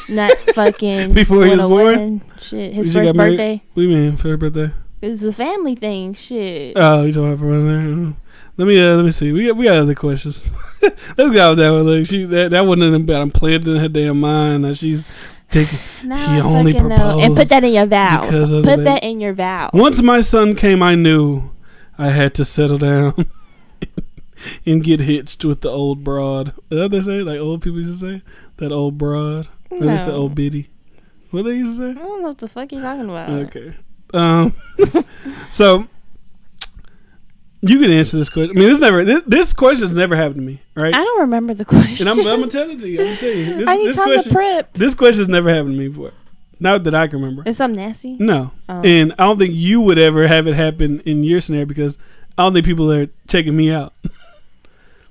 Not fucking before he was born. Shit, his first birthday. What do you mean first birthday? It's a family thing. Shit. Oh, you talking about there? Let me see. We got other questions. Let's go with that one. Look, that wasn't implanted in her damn mind that she's thinking he only proposed. And put that in your vows. Put that in your vows. Once my son came, I knew I had to settle down and get hitched with the old broad. Is that what they say? Like old people used to say? That old broad? Or they say old biddy? What they used to say? I don't know what the fuck you're talking about. Okay. So you can answer this question. I mean, this question's never happened to me, right? I don't remember the question. And I'm gonna tell it to you. I'm gonna tell you. I need time to prep. This question's never happened to me before. Not that I can remember. Is something nasty? No. And I don't think you would ever have it happen in your scenario because I don't think people are checking me out. You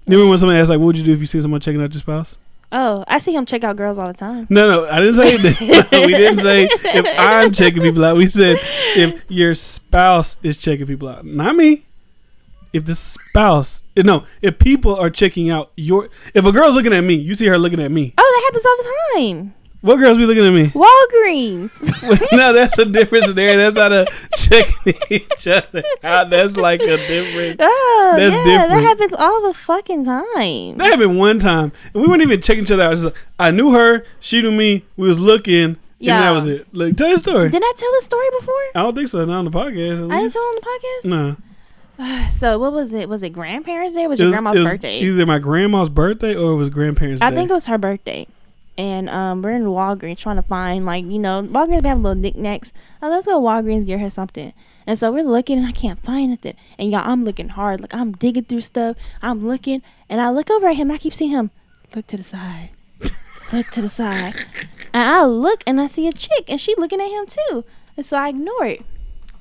remember when somebody asked, like, what would you do if you see someone checking out your spouse? Oh, I see him check out girls all the time. No, I didn't say that. We didn't say if I'm checking people out. We said if your spouse is checking people out. Not me. If the spouse, if people are checking out if a girl's looking at me, you see her looking at me. Oh, that happens all the time. What girls be looking at me? Walgreens. No, that's a different scenario. That's not a checking each other out. That's like a different. Oh, that's different. That happens all the fucking time. That happened one time, and we weren't even checking each other out. It was like, I knew her, she knew me. We was looking, and that was it. Like, tell your story. Did I tell the story before? I don't think so. Not on the podcast. I didn't tell on the podcast. No. So what was it? Was it grandparents' day? Or was your grandma's birthday? Either my grandma's birthday or it was grandparents' day. I think it was her birthday. And we're in Walgreens trying to find, like, Walgreens have little knickknacks. Oh, let's go to Walgreens, get her something. And so we're looking, and I can't find nothing. And y'all, I'm looking hard. Like, I'm digging through stuff. I'm looking, and I look over at him, and I keep seeing him look to the side. Look to the side. And I look, and I see a chick, and she looking at him, too. And so I ignore it.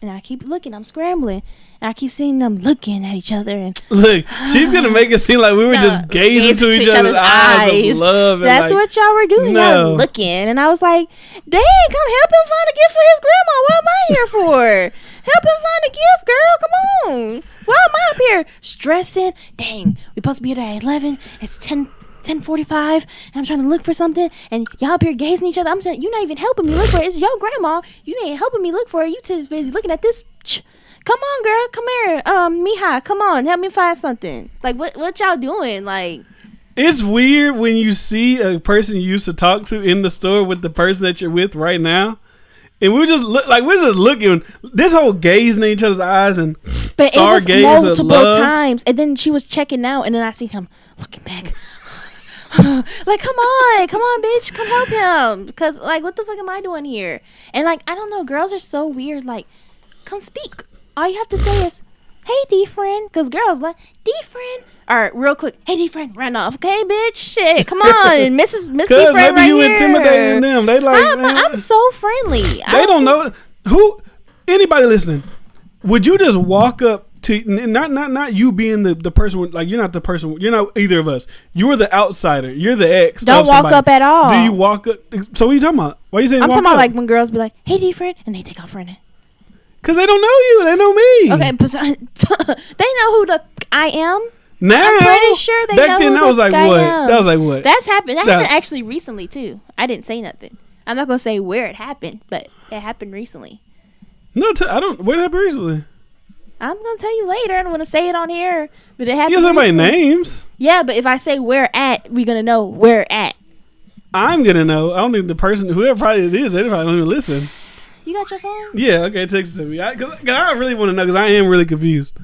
And I keep looking. I'm scrambling. And I keep seeing them looking at each other. And look, she's going to make it seem like we were just gazing into each other's eyes of love. And that's what y'all were doing. No. Y'all looking. And I was like, dang, come help him find a gift for his grandma. What am I here for? Help him find a gift, girl. Come on. Why am I up here stressing? Dang, we supposed to be here at 11. It's 10:45, and I'm trying to look for something, and y'all up here gazing at each other. I'm saying, you're not even helping me look for it. It's your grandma. You ain't helping me look for it. You too busy looking at this. Come on, girl. Come here. Mija, come on. Help me find something. Like, what y'all doing? Like, it's weird when you see a person you used to talk to in the store with the person that you're with right now. And we're just looking. This whole gazing in each other's eyes and but it was multiple love. times. And then she was checking out, and then I see him looking back. Like, come on, bitch, come help him. Because, like, what the fuck am I doing here? And, like, I don't know, girls are so weird. Like, come speak. All you have to say is, hey DiFrans, because girls like DiFrans. All right, real quick, hey DiFrans, run off, okay, bitch, shit, come on, Miss DiFrans right maybe you here. intimidating them. They like, I'm so friendly. They don't know who. Anybody listening? Would you just walk up to not you being the person, like you're not the person, you're not either of us. You're the outsider. You're the ex. Don't walk up at all. Do you walk up? So what are you talking about? Why are you saying? I'm walk talking about up? like when girls be like, hey DiFrans, and they take off running. Cause they don't know you. They know me. Okay, but they know who the I am. Now, I'm pretty sure they back know then, who that was the like I what? am. That was like what? That happened actually recently too. I didn't say nothing. I'm not gonna say where it happened, but it happened recently. No, I don't. Where did it happen recently? I'm gonna tell you later. I don't want to say it on here, but it happened. You say my recently. names. Yeah, but if I say where at, we're gonna know where at. I'm gonna know. I don't think the person, whoever probably it is, they probably don't even listen. You got your phone? Yeah. Okay. Text it to me. Cause I really want to know because I am really confused.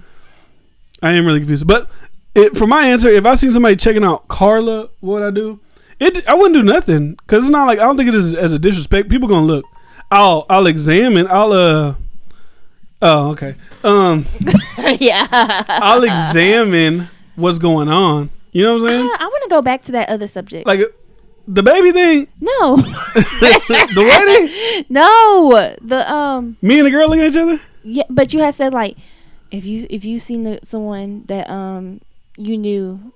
But for my answer, if I see somebody checking out Carla, what would I do? I wouldn't do nothing because it's not like I don't think it is as a disrespect. People gonna look. I'll examine. Oh, okay. Yeah. I'll examine what's going on. You know what I'm saying? I want to go back to that other subject. Like the baby thing. No. The wedding. No. The Me and the girl looking at each other. Yeah, but you had said like, if you seen someone that you knew,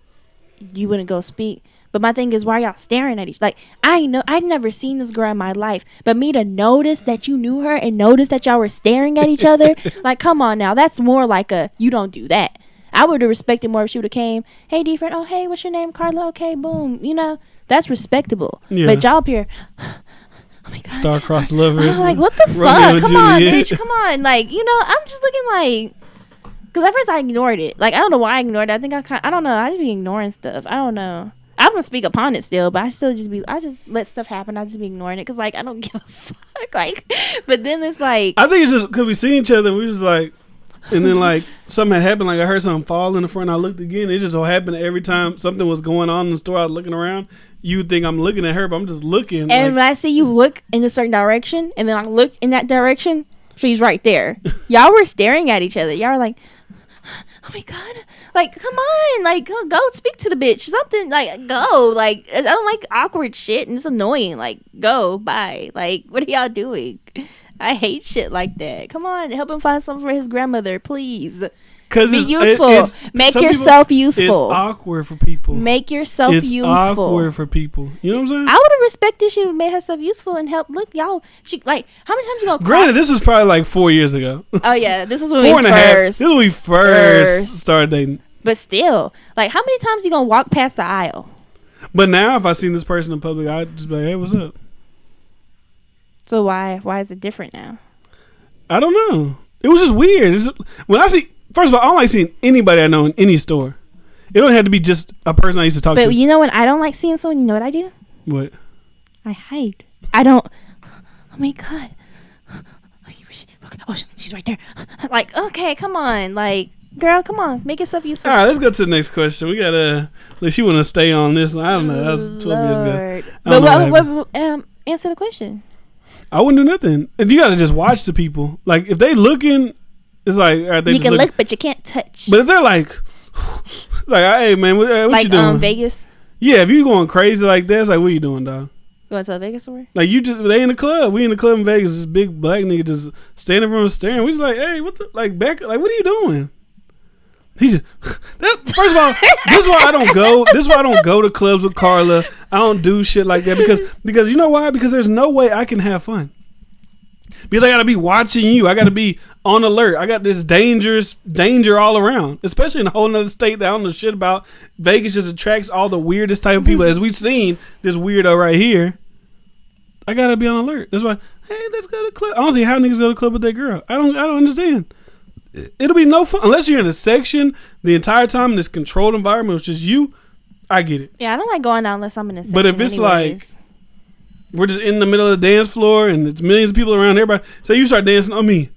you wouldn't go speak. But my thing is, why are y'all staring at each? Like, I'd never seen this girl in my life, but me to notice that you knew her and notice that y'all were staring at each other, like, come on now, that's more like you don't do that. I would have respected more if she would have came, hey DiFrans, oh hey, what's your name, Carla? Okay, boom, that's respectable. Yeah. But y'all up here, oh my god, star-crossed lovers. I'm like, what the fuck? Come on, bitch, come on, like, I'm just looking like. Because at first I ignored it. Like, I don't know why I ignored it. I think I don't know. I just be ignoring stuff. I don't know. I'm going to speak upon it still, but I just let stuff happen. I just be ignoring it because, like, I don't give a fuck. Like, but then it's like. I think it's just because we seen each other and we just like, and then like something had happened. Like I heard something fall in the front. I looked again. It just so happened every time something was going on in the store, I was looking around. You would think I'm looking at her, but I'm just looking. And when I see you look in a certain direction and then I look in that direction, she's right there. Y'all were staring at each other. Y'all were like, oh my god, like, come on, like, go speak to the bitch, something, like, go, like, I don't like awkward shit and it's annoying, like, go, bye, like, what are y'all doing? I hate shit like that. Come on, help him find something for his grandmother, please. Be useful. Make yourself useful. It's awkward for people. Make yourself useful. It's awkward for people. You know what I'm saying? I would have respected if she made herself useful and help. Look, y'all. She like how many times you gonna? Granted, this was probably like 4 years ago. Oh yeah, this was when 4 we and a half. first. This is when we first started dating. But still, like, how many times you gonna walk past the aisle? But now, if I seen this person in public, I'd just be like, "Hey, what's up?" So why is it different now? I don't know. It was just weird. When I see. First of all, I don't like seeing anybody I know in any store. It don't have to be just a person I used to talk to. But you know when I don't like seeing someone, you know what I do? What? I hide. I don't. Oh my god. Oh, she's right there. Like, okay, come on. Like, girl, come on. Make yourself useful. All right, let's go to the next question. We gotta. Like, she want to stay on this. I don't know. That was 12 years ago. But what answer the question. I wouldn't do nothing. You gotta just watch the people. Like, if they looking. It's like you can look, but you can't touch. But if they're like, hey man, what like, you doing? Vegas. Yeah, if you going crazy like that, it's like, what you doing, dog? You want to tell Vegas story? Like they in the club. We in the club in Vegas. This big black nigga just standing from staring. We just like, hey, what the back? Like, what are you doing? He just first of all, this is why I don't go. This is why I don't go to clubs with Carla. I don't do shit like that because you know why? Because there's no way I can have fun. Because I gotta be watching you. I gotta be on alert. I got this danger all around, especially in a whole nother state that I don't know shit about. Vegas just attracts all the weirdest type of people. As we've seen this weirdo right here. I gotta be on alert. That's why, hey, let's go to the club. I don't see how niggas go to the club with that girl. I don't understand. It'll be no fun unless you're in a section the entire time in this controlled environment, which is you. I get it. Yeah, I don't like going out unless I'm in a section. But if it's like we're just in the middle of the dance floor and it's millions of people around, everybody. So you start dancing on me,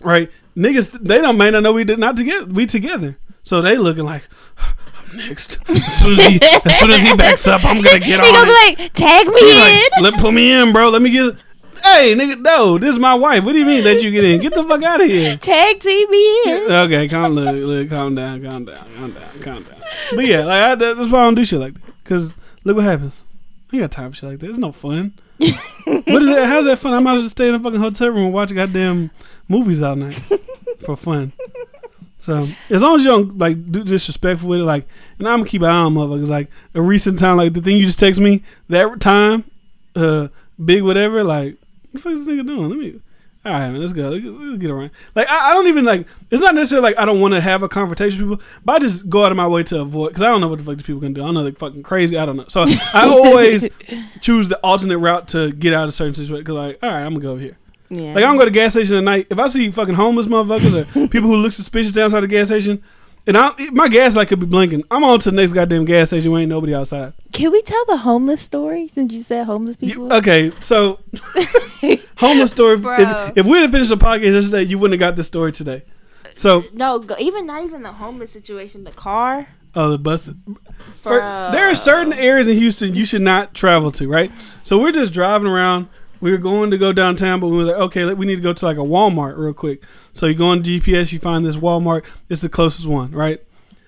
right? Niggas, they may not know we together. So they looking like, I'm next. As soon as he backs up, I'm gonna get on. He gonna be like, tag me in. Like, put me in, bro. Let me get. Hey, nigga, no, this is my wife. What do you mean let you get in? Get the fuck out of here. Tag team me in. Okay, calm down. But yeah, like that's why I don't do shit like that. Cause look what happens. I ain't got time for shit like that. It's no fun. What is that? How's that fun? I might as well just stay in a fucking hotel room and watch goddamn movies all night for fun. So as long as you don't like do disrespectful with it, like, and I'm gonna keep an eye on motherfuckers. Like a recent time, like the thing you just text me that time, big whatever. Like, what the fuck is this nigga doing? All right, man, let's go. Let's get around. Like, I don't even like. It's not necessarily like I don't want to have a confrontation with people, but I just go out of my way to avoid because I don't know what the fuck these people gonna do. I don't know they're fucking crazy. I don't know. So I always choose the alternate route to get out of certain situations. Because like, all right, I'm gonna go over here. Yeah. Like I don't go to the gas station at night. If I see fucking homeless motherfuckers or people who look suspicious outside the gas station, and my gas light could be blinking, I'm on to the next goddamn gas station where ain't nobody outside. Can we tell the homeless story since you said homeless people? Okay, so homeless story. If we had finished the podcast yesterday, you wouldn't have got this story today. So no, not even the homeless situation. The car. Oh, the bus. There are certain areas in Houston you should not travel to, right? So we're just driving around. We were going to go downtown, but we were like, okay, we need to go to like a Walmart real quick. So you go on GPS, you find this Walmart. It's the closest one, right?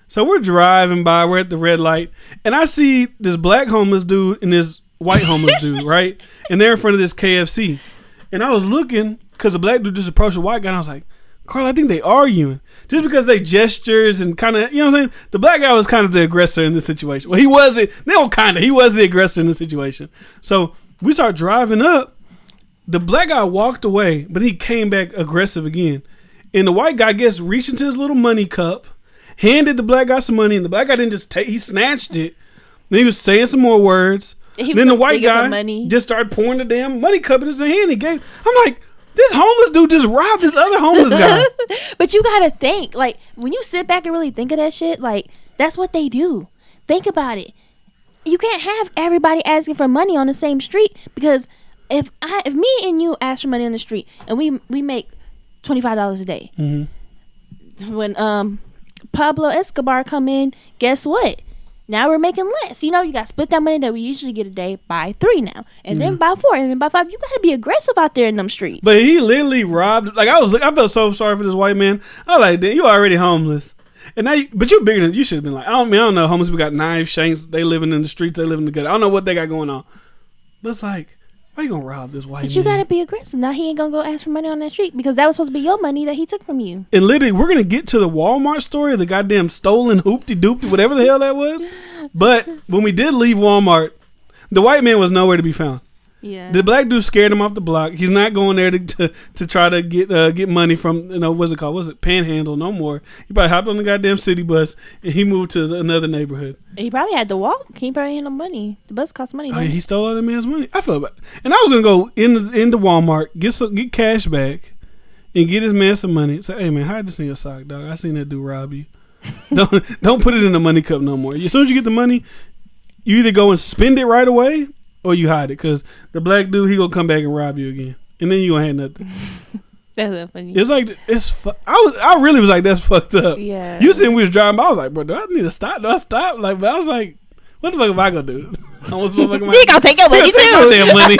So we're driving by. We're at the red light. And I see this black homeless dude and this white homeless dude, right? And they're in front of this KFC. And I was looking because the black dude just approached the white guy. And I was like, Carl, I think they arguing. Just because they gestures and kind of, you know what I'm saying? The black guy was kind of the aggressor in this situation. Well, he wasn't. No, kind of. He was the aggressor in the situation. So we start driving up. The black guy walked away, but he came back aggressive again. And the white guy, I guess, reached into his little money cup, handed the black guy some money, and the black guy didn't just take, he snatched it. Then he was saying some more words. Then the white guy just started pouring the damn money cup in his hand. I'm like, this homeless dude just robbed this other homeless guy. But you gotta think, like, when you sit back and really think of that shit, like, that's what they do. Think about it. You can't have everybody asking for money on the same street because if me and you ask for money on the street and we make $25 a day, when Pablo Escobar come in, guess what? Now we're making less. You know, you got to split that money that we usually get a day by 3 now, and then by 4, and then by 5. You got to be aggressive out there in them streets. But he literally robbed. Like I felt so sorry for this white man. I was like, you already homeless. And now, but you're bigger than you should have been. Like, I don't know. Homeless people got knives, shanks. They living in the streets. They living together. I don't know what they got going on. But it's like, why you gonna rob this white man? But you gotta be aggressive. Now he ain't gonna go ask for money on that street because that was supposed to be your money that he took from you. And literally, we're gonna get to the Walmart story, the goddamn stolen hoopty doopty, whatever the hell that was. But when we did leave Walmart, the white man was nowhere to be found. Yeah. The black dude scared him off the block. He's not going there to try to get money from, what's it called? Was it Panhandle? No more. He probably hopped on the goddamn city bus and he moved to another neighborhood. He probably had to walk. He probably had no money. The bus costs money. Oh, yeah, he stole all that man's money. I felt bad. And I was gonna go into Walmart, get cash back, and get his man some money. Say, hey man, hide this in your sock, dog. I seen that dude rob you. Don't put it in the money cup no more. As soon as you get the money, you either go and spend it right away or you hide it, because the black dude, he gonna come back and rob you again, and then you gonna have nothing. That's so funny. It's like I really was like, that's fucked up. Yeah. You seen we was driving, I was like, bro, do I need to stop? Do I stop? Like, but I was like, what the fuck am I gonna do? He gonna take your money too. My damn money.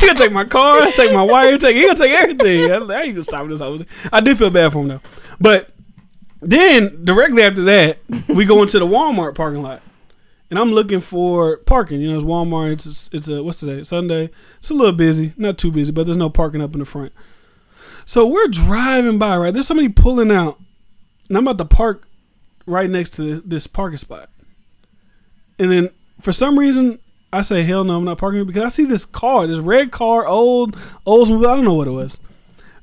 He gonna take my car, take my wire, he gonna take everything. I ain't gonna stop this whole thing. I did feel bad for him though, but then directly after that, we go into the Walmart parking lot. And I'm looking for parking. It's Walmart. It's a what's today? Sunday. It's a little busy. Not too busy, but there's no parking up in the front. So we're driving by, right? There's somebody pulling out. And I'm about to park right next to this parking spot. And then for some reason, I say, hell no, I'm not parking here, because I see this car, this red car, old, I don't know what it was.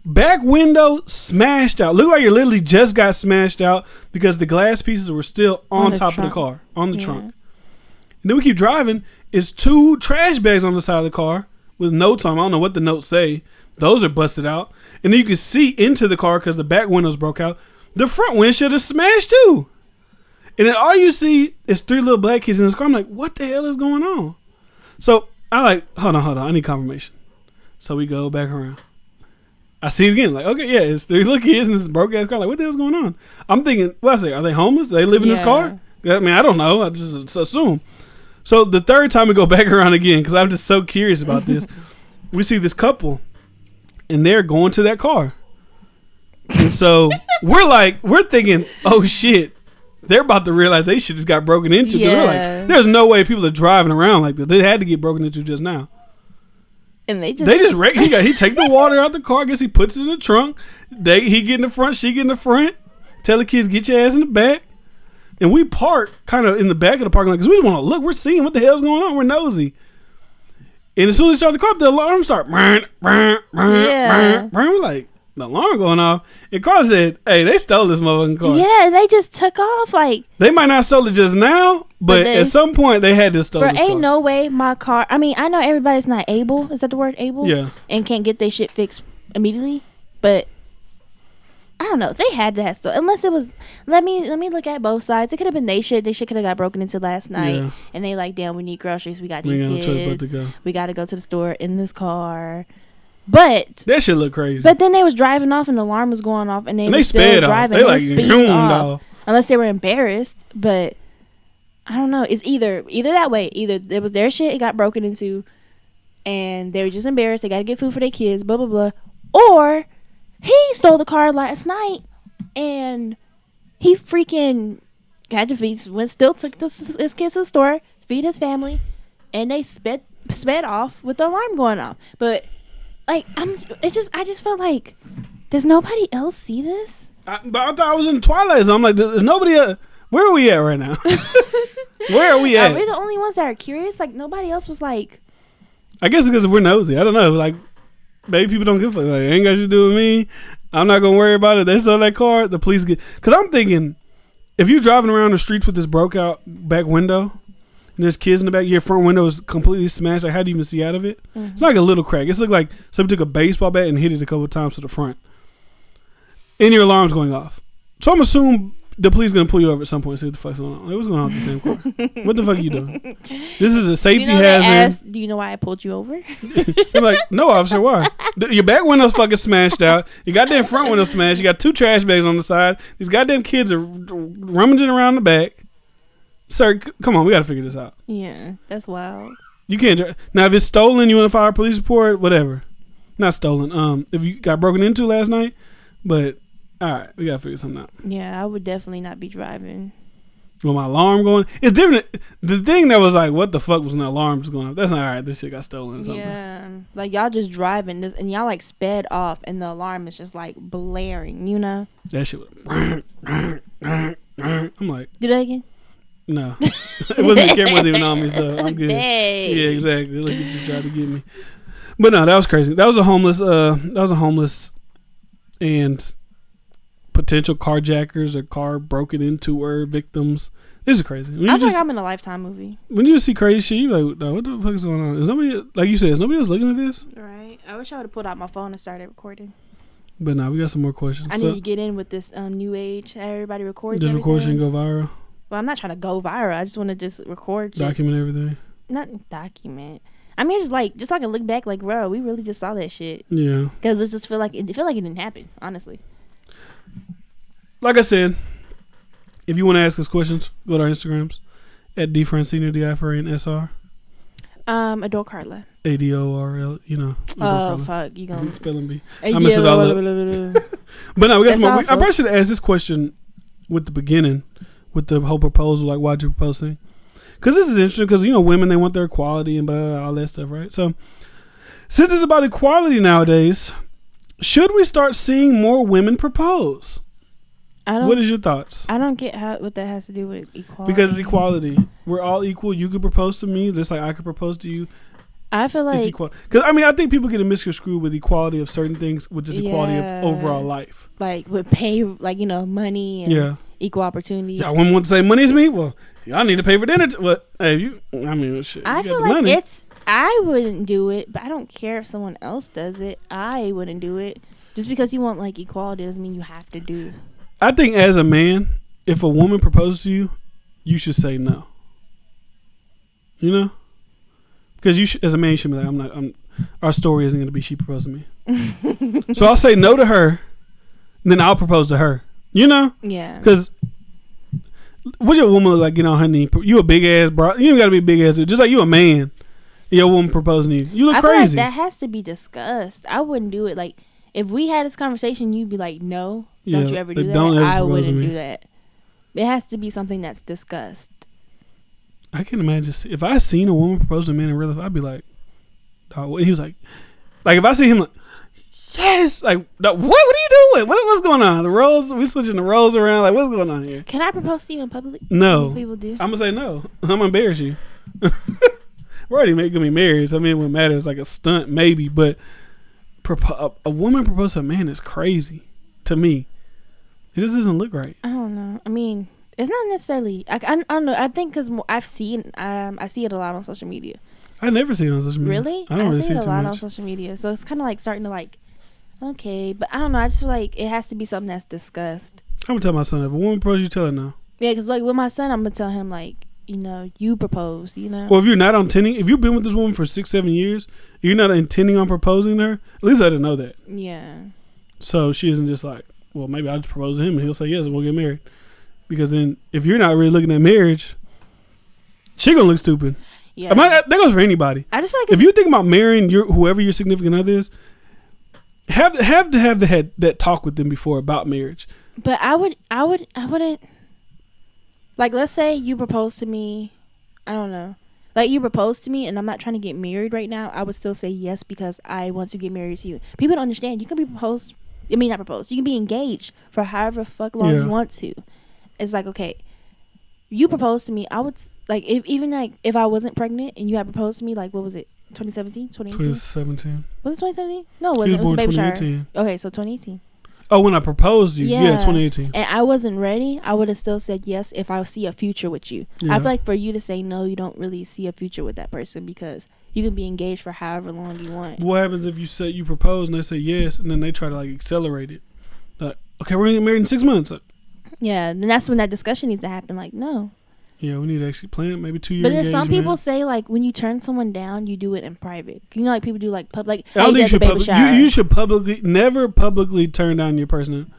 Back window smashed out. Looked like it literally just got smashed out because the glass pieces were still on top of the car, on the trunk. And then we keep driving. It's 2 trash bags on the side of the car with notes on them. I don't know what the notes say. Those are busted out. And then you can see into the car because the back windows broke out. The front windshield is smashed too. And then all you see is 3 little black kids in this car. I'm like, what the hell is going on? So I like, hold on. I need confirmation. So we go back around. I see it again. Like, okay, yeah, it's 3 little kids in this broke ass car. Like, what the hell's going on? I'm thinking, what I say? Are they homeless? Do they live in this car? I mean, I don't know. I just assume. So the third time we go back around again, because I'm just so curious about this. we see this couple, and they're going to that car. And so we're thinking, oh shit, they're about to realize they shit just got broken into. Because we're like, there's no way people are driving around like this. They had to get broken into just now. And he take the water out the car. I guess he puts it in the trunk. He get in the front, she get in the front. Tell the kids, get your ass in the back. And we park kind of in the back of the parking lot because we just want to look. We're seeing what the hell's going on. We're nosy. And as soon as they start the car, the alarm start. We're like, the alarm going off. And Carl said, hey, they stole this motherfucking car. Yeah, and they just took off. Like, they might not stole it just now, but at some point they had to steal this car. Ain't no way my car. I mean, I know everybody's not able. Is that the word, able? Yeah. And can't get their shit fixed immediately. But I don't know. They had to have stolen. Unless it was. Let me look at both sides. It could have been they shit. They shit could have got broken into last night. Yeah. And they like, damn, we need groceries. We got these kids. We got to go to the store in this car. But that shit look crazy. But then they was driving off and the alarm was going off and they were still driving. They like speeding off. Unless they were embarrassed. But I don't know. It's either that way. Either it was their shit, it got broken into, and they were just embarrassed. They got to get food for their kids. Blah blah blah. Or he stole the car last night, and he freaking had to feed. Still took his kids to the store, feed his family, and they sped off with the alarm going off. But like, I just felt like, does nobody else see this? But I thought I was in the Twilight Zone. I'm like, there's nobody else. Where are we at right now? Where are we at? Are we the only ones that are curious? Like, nobody else was like. I guess because we're nosy. I don't know. Like, maybe people don't give a fuck. Like, ain't got shit to do with me. I'm not gonna worry about it. They stole that car. The police get. Because I'm thinking, if you're driving around the streets with this broke out back window, and there's kids in the back, your front window is completely smashed. Like, how do you even see out of it? Mm-hmm. It's not like a little crack. It's like somebody took a baseball bat and hit it a couple of times to the front. And your alarm's going off. So I'm assuming the police gonna pull you over at some point and see what the fuck's going on. Like, what's going on with this damn car? What the fuck are you doing? This is a safety hazard. Do you know why I pulled you over? I'm like, no, officer, why? Your back window's fucking smashed out. Your goddamn front window smashed. You got 2 trash bags on the side. These goddamn kids are rummaging around the back. Sir, come on, we gotta figure this out. Yeah, that's wild. You can't drive. Now, if it's stolen, you want to file a police report, whatever. Not stolen. If you got broken into last night, but all right, we gotta figure something out. Yeah, I would definitely not be driving. With my alarm going, it's different. The thing that was like, what the fuck was when the alarm was going off? That's not all right. This shit got stolen or something. Yeah, like y'all just driving this, and y'all like sped off, and the alarm is just like blaring. You know. That shit was. I'm like. Do that again. No, it wasn't. The camera wasn't even on me, so I'm good. Dang. Yeah, exactly. Look at you trying to get me. But no, that was crazy. That was a homeless, and potential carjackers or car broken into or victims. This is crazy. I feel like I'm in a Lifetime movie. When you see crazy shit, you're like, no, what the fuck is going on? Is nobody, like you said, is nobody else looking at this? Right. I wish I would have pulled out my phone and started recording. But nah, we got some more questions. I need to get in with this new age. Everybody records. Just record and go viral. Well, I'm not trying to go viral. I just want to just record. Document everything. Not document. I mean, just so I can look back, like, bro, we really just saw that shit. Yeah. Because it just feel like it didn't happen. Honestly. Like I said, if you want to ask us questions, go to our Instagrams at DiFrans Senior DiFrans Adore Carla. ADORL. You know. Oh fuck, you gonna spelling bee. I messed it all up. But no, we got some more. I probably should have asked this question with the beginning, with the whole proposal, like why'd you propose thing? Because this is interesting. Because women, they want their equality and all that stuff, right? So since it's about equality nowadays, should we start seeing more women propose? What is your thoughts? I don't get what that has to do with equality. Because it's equality. We're all equal. You could propose to me just like I could propose to you. I feel like... Because, I think people get misconstrued with equality of certain things with just equality of overall life. Like with pay, like, money and equal opportunities. Y'all wouldn't want to say money is me? Well, y'all need to pay for dinner. Shit. I feel like money. I wouldn't do it, but I don't care if someone else does it. I wouldn't do it. Just because you want, like, equality doesn't mean you have to do it. I think as a man, if a woman proposes to you, you should say no. Because as a man, you should be like, our story isn't going to be she proposed to me. So I'll say no to her, and then I'll propose to her. Yeah. Because what's your woman look like getting on her knee? You a big ass bro. You ain't got to be big ass. Just like you a man. Your woman proposing to you. You look I feel crazy. like that has to be discussed. I wouldn't do it. Like, if we had this conversation, you'd be like, no, don't you ever do that. I wouldn't do that. It has to be something that's discussed. I can imagine if I seen a woman propose to a man in real life, I'd be like, oh, he was like if I see him like, yes, like what are you doing? What's going on? The roles, we switching the roles around. Like, what's going on here? Can I propose to you in public? No, people do. I'm gonna say no. I'm gonna embarrass you. We're already making me married. So I mean, what matters like a stunt maybe, but a woman propose to a man is crazy to me. It just doesn't look right. I don't know. I mean, it's not necessarily. I don't know. I think because I see it a lot on social media. I never see it on social media. Really? I don't really see it a lot much on social media. So it's kind of like starting to like, okay, but I don't know. I just feel like it has to be something that's discussed. I'm gonna tell my son if a woman proposes, you tell her no. Yeah, because like with my son, I'm gonna tell him like, you propose. Well, if you're not intending, if you've been with this woman for 6-7 years, you're not intending on proposing to her. At least let her know that. Yeah. So she isn't just like, well, maybe I'll just propose to him and he'll say yes and we'll get married. Because then if you're not really looking at marriage, she gonna look stupid. Yeah. That goes for anybody. I just feel like if you think about marrying whoever your significant other is, have that talk with them before about marriage. But I wouldn't. Like, let's say you propose to me. I don't know. Like, you propose to me and I'm not trying to get married right now. I would still say yes because I want to get married to you. People don't understand. You can be proposed. I mean, not proposed. You can be engaged for however fuck long you want to. It's like, okay, you proposed to me. I would, like, if I wasn't pregnant and you had proposed to me, like, what was it? 2017? 2017. Was it 2017? No, it wasn't. It was a baby shower. Okay, so 2018. Oh, when I proposed to you. Yeah, 2018. And I wasn't ready. I would have still said yes if I see a future with you. Yeah. I feel like for you to say no, you don't really see a future with that person because you can be engaged for however long you want. What happens if you say you propose and they say yes and then they try to like accelerate it? Like, okay, we're gonna get married in 6 months. Like, yeah, then that's when that discussion needs to happen. Like, no. Yeah, we need to actually plan it. Maybe 2 years. But then some people say like when you turn someone down, you do it in private. You know, like people do like public. I don't think you should never publicly turn down your person.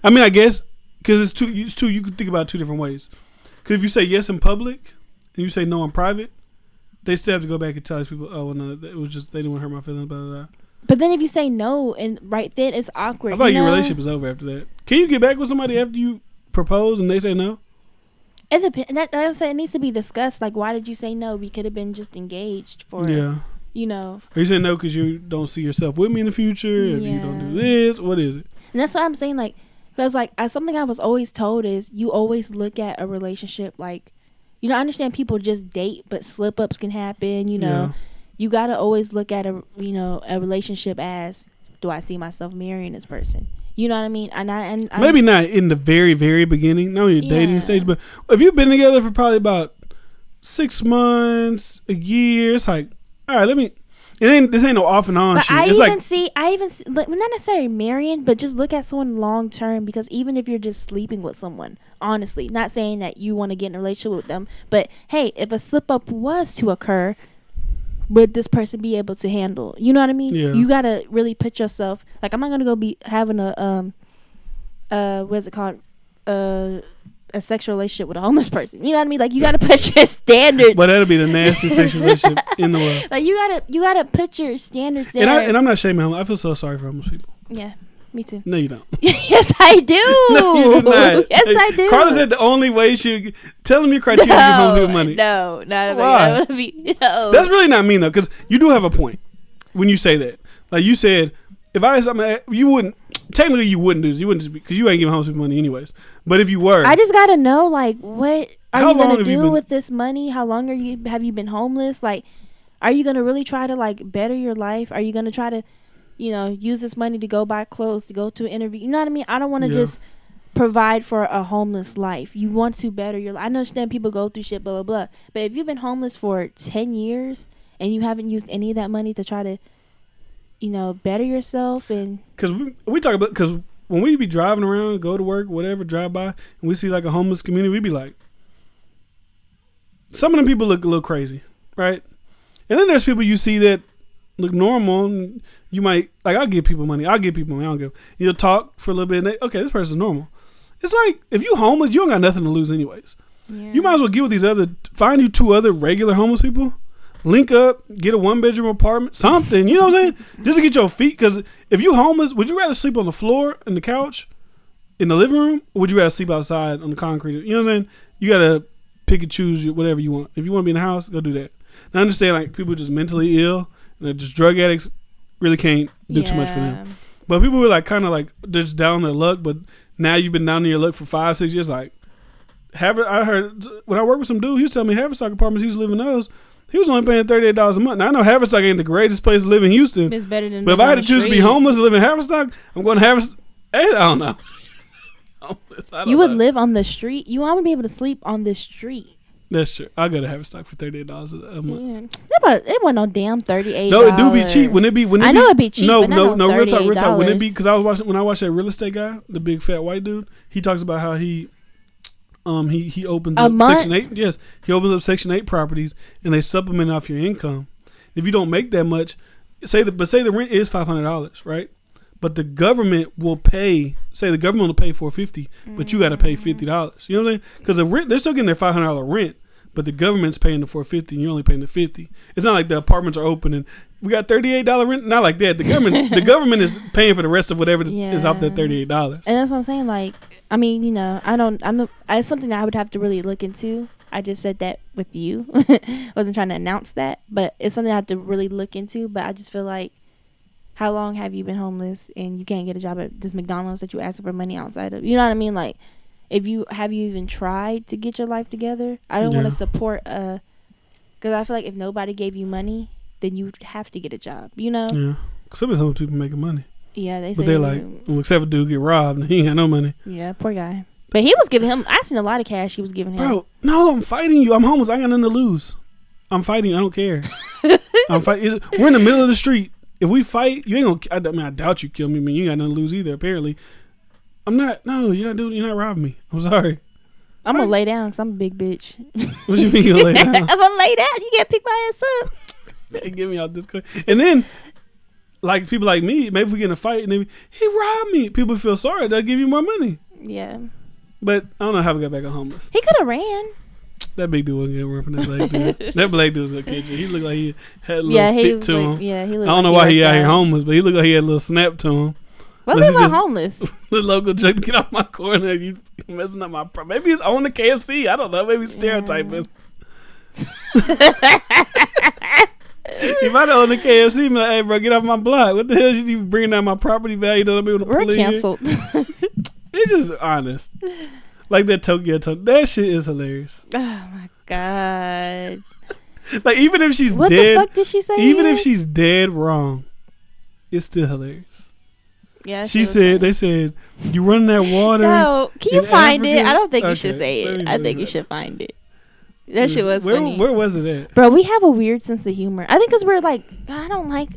I mean, I guess because it's two. You could think about it 2 different ways. Because if you say yes in public and you say no in private, they still have to go back and tell these people, oh, well, no, it was just they didn't want to hurt my feelings. Blah, blah, blah. But then if you say no and right then it's awkward. I feel like your relationship is over after that. Can you get back with somebody after you propose and they say no? It depends. Like I said, it needs to be discussed. Like, why did you say no? We could have been just engaged for, Or you say no because you don't see yourself with me in the future. If you don't do this, what is it? And that's what I'm saying. Like, because like something I was always told is you always look at a relationship like, I understand people just date, but slip ups can happen. You gotta always look at a relationship as, do I see myself marrying this person? You know what I mean? And maybe not in the very, very beginning, not in your dating stage, but if you've been together for probably about 6 months, a year, it's like, all right, this ain't no off and on but shit. I even see, not necessarily marrying, but just look at someone long term, because even if you're just sleeping with someone, honestly, not saying that you want to get in a relationship with them, but hey, if a slip up was to occur, would this person be able to handle? You know what I mean? Yeah. You gotta really put yourself. Like, I'm not gonna go be having a what's it called? A sexual relationship with a homeless person. You know what I mean? Like, you gotta put your standards. But that'll be the nastiest sexual relationship in the world. Like, you gotta put your standards there. And I'm not shaming homeless. I feel so sorry for homeless people. Yeah. Me too. No, you don't. Yes, I do. No, you do not. Yes, I do. Carla said the only way she tell them your criteria to give homeless people money. No, not why? I be, no. That's really not mean though, because you do have a point when you say that. Like you said, if I had something, you wouldn't. Technically, you wouldn't do this. You wouldn't just because you ain't giving homeless people money anyways. But if you were, I just gotta know, like, what are you gonna do with this money? How long have you been homeless? Like, are you gonna really try to like better your life? Are you gonna try to use this money to go buy clothes, to go to an interview? You know what I mean? I don't want to just provide for a homeless life. You want to better your life. I understand people go through shit, blah, blah, blah. But if you've been homeless for 10 years and you haven't used any of that money to try to, better yourself and... Because we talk about... Because when we be driving around, go to work, whatever, drive by, and we see like a homeless community, we be like... Some of them people look a little crazy, right? And then there's people you see that look normal, and you might I'll give people money. I don't give. You'll talk for a little bit, and okay, this person's normal. It's like if you homeless, you don't got nothing to lose anyways. Yeah. You might as well get with find you 2 other regular homeless people. link up, get a 1-bedroom apartment, something. You know what I'm saying? Just to get your feet. Because if you homeless, would you rather sleep on the floor and the couch in the living room, or would you rather sleep outside on the concrete? You know what I'm saying? You gotta pick and choose whatever you want. If you want to be in the house, go do that. And I understand like people just mentally ill and they're just drug addicts really can't do too much for them. But people were like kind of like they're just down on their luck. But now you've been down on your luck for 5-6 years. Like I heard when I worked with some dude, he was telling me Haverstock apartments he was living in those. He was only paying $38 a month. Now I know Haverstock ain't the greatest place to live in Houston. It's better than. But if I had to choose to be homeless and live in Haverstock, I'm going to Haverstock. I don't know. You would live on the street. You want to be able to sleep on the street. That's true. I'll go to Haverstock for $38 a month. Yeah. It wasn't no damn $38. No, it do be cheap. When it be, I know it'd be cheap. No, but no. real talk. When it be, because when I watched that real estate guy, the big fat white dude, he talks about how he opens up Section 8. Yes, he opens up Section 8 properties, and they supplement off your income. If you don't make that much, say the rent is $500, right? But the government will pay. Say the government will pay $450, but you got to pay $50. You know what I'm saying? Because the rent, they're still getting their $500 rent, but the government's paying the $450, and you're only paying the $50. It's not like the apartments are open and we got $38 rent. Not like that. The government is paying for the rest of whatever is off that $38. And that's what I'm saying. Like, I mean, you know, it's something that I would have to really look into. I just said that with you. Wasn't trying to announce that, but it's something I have to really look into. But I just feel like, how long have you been homeless and you can't get a job at this McDonald's that you ask for money outside of? You know what I mean? Like, have you even tried to get your life together? I don't want to support because I feel like if nobody gave you money, then you have to get a job. You know? Yeah. Some people making money. Yeah, they. But they're like, well, except for dude get robbed, he ain't got no money. Yeah, poor guy. But he was giving him. I seen a lot of cash he was giving him. Bro, no, I'm fighting you. I'm homeless. I ain't got nothing to lose. I'm fighting. I don't care. I'm fighting. We're in the middle of the street. If we fight, you ain't gonna. I mean, I doubt you kill me. I mean, you ain't got nothing to lose either. Apparently, I'm not. No, you're not robbing me. I'm sorry. I'm gonna lay down because I'm a big bitch. What you mean you gonna lay down? I'm gonna lay down. You can't pick my ass up. They get me out this quick. And then, like people like me, maybe if we get in a fight and he robbed me, people feel sorry. They'll give you more money. Yeah. But I don't know how we got back on homeless. He could have ran. That big dude wasn't gonna run from that black dude. That black dude was gonna catch you. He looked like he had a little fit to him. Yeah, he looked I don't know why he out here homeless, but he looked like he had a little snap to him. What is about homeless? The local joke, get off my corner. You messing up my maybe it's on the KFC. I don't know. Maybe stereotyping. You might have owned the KFC. Be like, hey, bro, get off my block. What the hell should you bringing down my property value? Don't be able to We're canceled. It's just honest. Like that Tokyo Tunnel. That shit is hilarious. Oh my god. Like even if she's what dead. What the fuck did she say? Even if she's dead wrong, it's still hilarious. Yeah. They said, you run that water. No, can you find Africa? it? I don't think you should say it. I think you should find it. That shit was funny. Where was it at? Bro, we have a weird sense of humor. I think because we're like, I don't like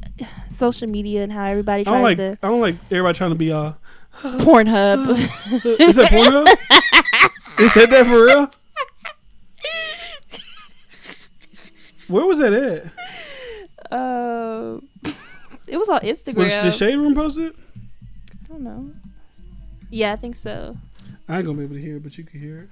social media and how everybody tries to. I don't like everybody trying to be Pornhub. Is that Pornhub? They said that for real? Where was that at? It was on Instagram. Was the Shade Room posted? I don't know. Yeah, I think so. I ain't gonna be able to hear it, but you can hear it.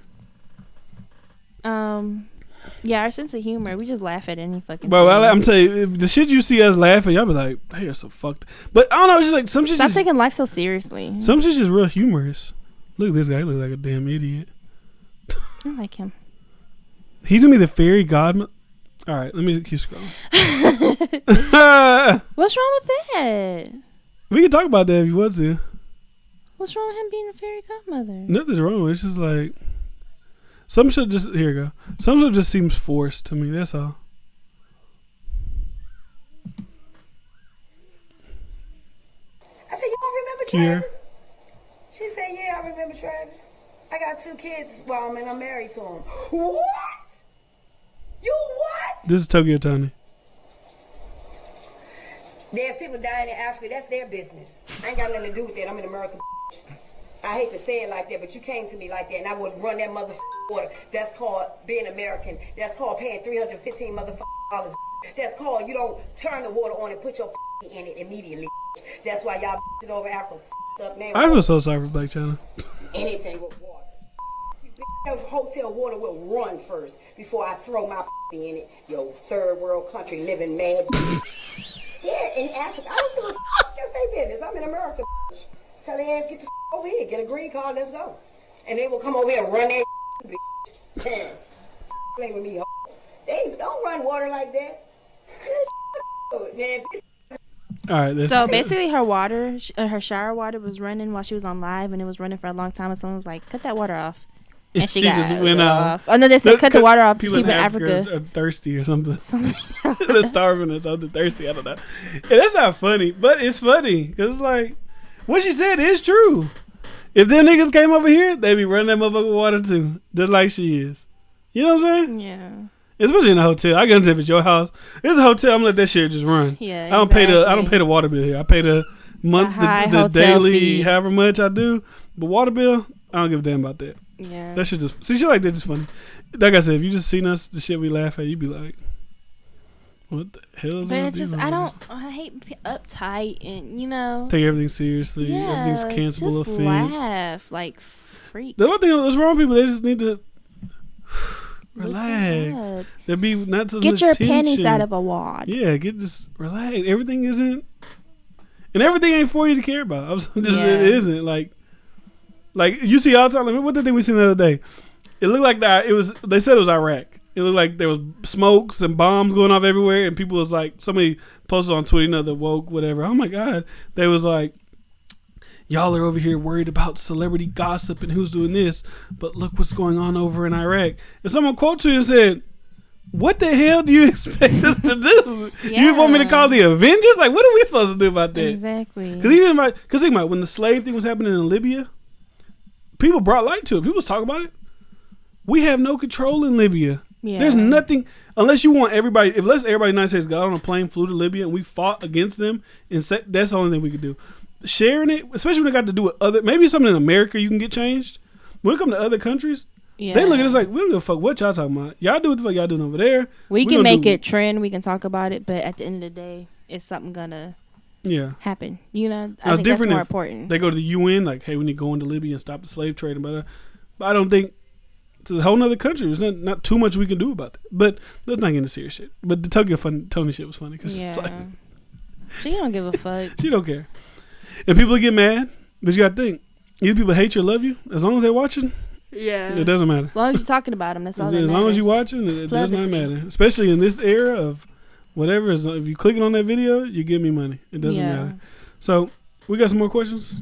Yeah, our sense of humor, we just laugh at any fucking bro, thing. I'm telling you, if the shit you see us laughing, y'all be like, they are so fucked. But I don't know, it's just like some shit. Stop taking life so seriously. Some shit's just real humorous. Look at this guy, he looks like a damn idiot. I like him. He's gonna be the fairy godmother. Alright, let me keep scrolling. What's wrong with that? We can talk about that if you want to. What's wrong with him being a fairy godmother? Nothing's wrong with it. It's just like some shit just here you go. Some shit just seems forced to me, that's all. I said, y'all remember Travis? She said, yeah, I remember Travis. I got 2 kids, well, I'm married to him. What? You what? This is Tokyo Tony. There's people dying in Africa. That's their business. I ain't got nothing to do with that. I'm in America. I hate to say it like that, but you came to me like that, and I would run that motherfucking water. That's called being American. That's called paying $315 motherfucking. That's called you don't turn the water on and put your in it immediately. That's why y'all over Africa up, man. I feel so sorry for Black China. Anything with water. Hotel water will run first before I throw my in it. Yo, third world country living mad. Yeah, in Africa, I don't give a that's their business. I'm in America. Tell their ass get the over here, get a green card, let's go. And they will come over here and run that play with me. They don't run water like that. All right. So basically, her water, her shower water was running while she was on live, and it was running for a long time. And someone was like, "Cut that water off," and she just went off. Oh no, they said cut the water off. People in Africa are thirsty or something. They're starving or something. Thirsty. I don't know. And that's not funny, but it's funny because it's like what she said is true. If them niggas came over here, they be running that motherfucker water too, just like she is. You know what I'm saying? Yeah. Especially in a hotel. I guarantee if it's your house, it's a hotel. I'm gonna let that shit just run. Yeah, I don't pay the water bill here. I pay the month, the daily, fee. However much I do. But water bill, I don't give a damn about that. Yeah. That shit just shit like that just funny. Like I said, if you just seen us, the shit we laugh at, you be like, what the hell is But wrong it's with just these I hate uptight and you know take everything seriously. yeah, Everything's cancelable just offense. laugh like freak. The other thing that's wrong with people, they just need to relax. There be not so get much your tension. panties out of a wad. Yeah, relax. Everything isn't, and everything ain't for you to care about. It isn't like you see all the time. Like, what the thing we seen the other day? It looked like that. It was. They said it was Iraq. It looked like there was smokes and bombs going off everywhere, and people was like, somebody posted on Twitter, another woke whatever. Oh my god, they was like, y'all are over here worried about celebrity gossip and who's doing this, but look what's going on over in Iraq. And someone quoted you and said, what the hell do you expect us to do? Yeah. You want me to call the Avengers? Like, what are we supposed to do about that? Exactly. Because think about it, when the slave thing was happening in Libya, people brought light to it. People was talking about it. We have no control in Libya. Yeah. There's nothing, unless you want everybody, unless everybody in the United States got on a plane, flew to Libya, and we fought against them, and that's the only thing we could do. Sharing it, especially when it got to do with other, maybe something in America you can get changed. When it comes to other countries, they look at us like, we don't give a fuck what y'all talking about. Y'all do what the fuck y'all doing over there. We can make it trend. We can talk about it, but at the end of the day, it's something gonna happen. You know, I think that's more important. They go to the UN, like, hey, we need to go into Libya and stop the slave trade. But I don't think it's a whole nother country. There's not too much we can do about that. But let's not get into serious shit. But the Tony shit was funny because it's like, she don't give a fuck. She don't care. And people get mad, but you gotta think, either people hate you or love you. As long as they're watching, it doesn't matter. As long as you're talking about them, that's all that matters. As long as you're watching, it does not matter. Especially in this era of whatever. If you clicking on that video, you give me money. It doesn't matter. So we got some more questions.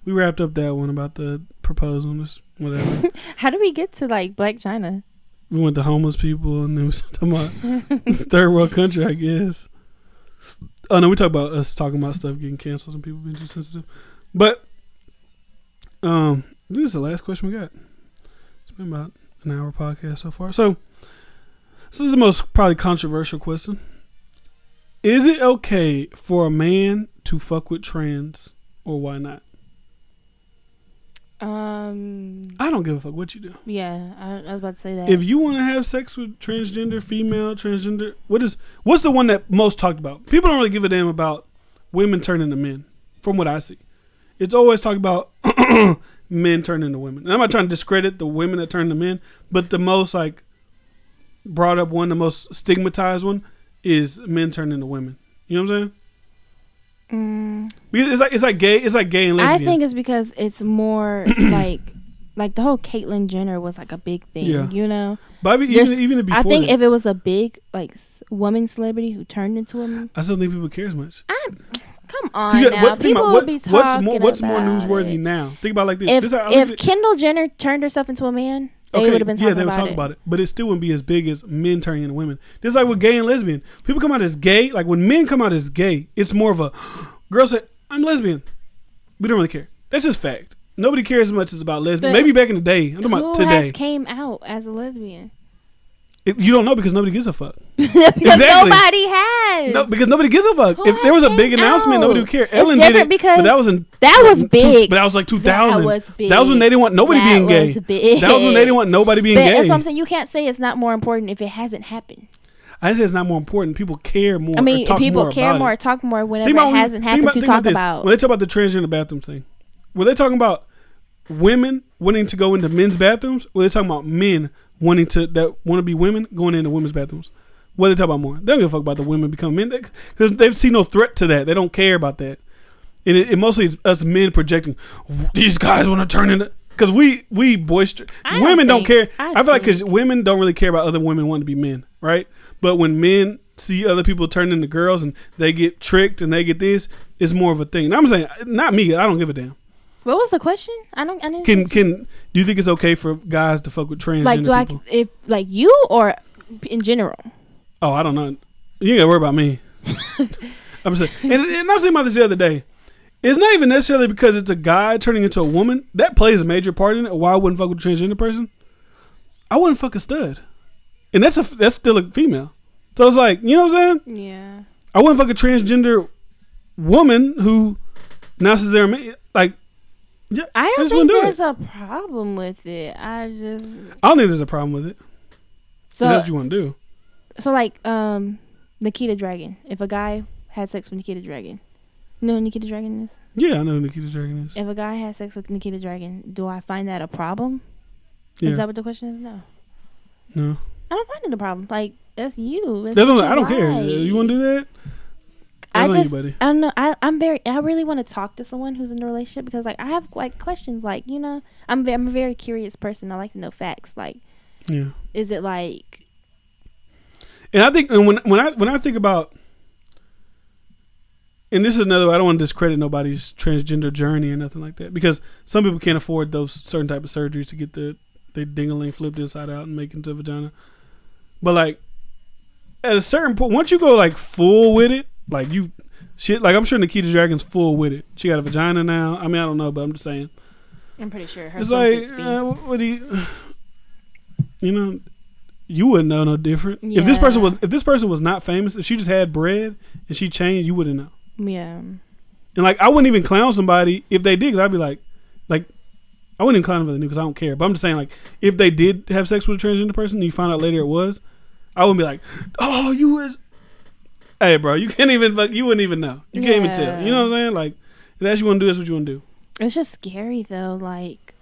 We wrapped up that one about the proposal, this whatever. How do we get to like Black China? We went to homeless people, and then we talking about third world country, I guess. Oh no, we talk about us talking about stuff getting canceled and people being too sensitive. But this is the last question we got. It's been about an hour podcast so far. So this is the most probably controversial question. Is it okay for a man to fuck with trans, or why not? I don't give a fuck what you do. Yeah, I was about to say that. If you want to have sex with transgender, female, transgender, what's the one that most talked about? People don't really give a damn about women turning to men, from what I see. It's always talked about men turning to women. And I'm not trying to discredit the women that turn to men, but the most like brought up one, the most stigmatized one, is men turning to women. You know what I'm saying? Because it's like gay and lesbian. I think it's because it's more like the whole Caitlyn Jenner was like a big thing, you know. But even before, I think if it was a big like woman celebrity who turned into a woman, I still think people care as much. Come on now, people would be talking what's more newsworthy now? Think about it like this. If Kendall Jenner turned herself into a man, they would have been talking about it. Yeah, they would talk about it, but it still wouldn't be as big as men turning into women. Just like with gay and lesbian, people come out as gay. Like when men come out as gay, it's more of a girl said, "I'm lesbian." We don't really care. That's just fact. Nobody cares as much as about lesbian. Maybe back in the day. I'm talking about today. Who has came out as a lesbian? You don't know because nobody gives a fuck. Because nobody has. No, because nobody gives a fuck. If there was a big announcement, nobody would care. Ellen did it, because but that was big. But that was like 2000. That was big. That was when they didn't want nobody being gay. That was when they didn't want nobody being gay. That's what I'm saying. You can't say it's not more important if it hasn't happened. I didn't say it's not more important. People care more. I mean, people care more, talk more whenever it hasn't happened to talk about. When they talk about the transgender bathroom thing, were they talking about women wanting to go into men's bathrooms, or were they talking about men want to be women going into women's bathrooms. What they talk about more? They don't give a fuck about the women becoming men because they see no threat to that. They don't care about that. And it mostly is us men projecting. These guys want to turn into because we boisterous. Women don't care. I feel like because women don't really care about other women wanting to be men, right? But when men see other people turn into girls and they get tricked and they get this, it's more of a thing. And I'm saying, not me. I don't give a damn. What was the question? I didn't. Do you think it's okay for guys to fuck with transgender people? If like you or in general? Oh, I don't know. You ain't gotta worry about me. I'm saying, and I was thinking about this the other day. It's not even necessarily because it's a guy turning into a woman. That plays a major part in it. Why I wouldn't fuck with a transgender person? I wouldn't fuck a stud. And that's still a female. So it's like, you know what I'm saying? Yeah. I wouldn't fuck a transgender woman who announces they're a man. Like, yeah, I don't think there's a problem with it. I don't think there's a problem with it. So that's what you want to do. So like Nikita Dragon. If a guy had sex with Nikita Dragon. You know who Nikita Dragon is? Yeah, I know who Nikita Dragon is. If a guy has sex with Nikita Dragon, do I find that a problem? Yeah. Is that what the question is? No. No. I don't find it a problem. Like, that's you. I don't care. You want to do that? I don't know. I really want to talk to someone who's in a relationship because like I have like questions. Like, you know, I'm a very curious person. I like to know facts. Like, yeah, is it like? And I think, and when I think about, and this is another way, I don't want to discredit nobody's transgender journey or nothing like that because some people can't afford those certain type of surgeries to get their ding-a-ling flipped inside out and make it into a vagina. But like at a certain point, once you go like full with it, like I'm sure Nikita Dragon's full with it. She got a vagina now. I mean, I don't know, but I'm just saying. I'm pretty sure her. It's like, what do you know? You wouldn't know no different. Yeah. If this person was not famous, if she just had bread and she changed, you wouldn't know. Yeah. And like, I wouldn't even clown somebody if they did, because I'd be like, I wouldn't even clown them if they knew, because I don't care. But I'm just saying, like, if they did have sex with a transgender person and you find out later it was, I wouldn't be like, oh, you was. Hey, bro, you can't even. You wouldn't even know. You can't even tell. You know what I'm saying? Like, if that's what you want to do, that's what you want to do. It's just scary though. Like,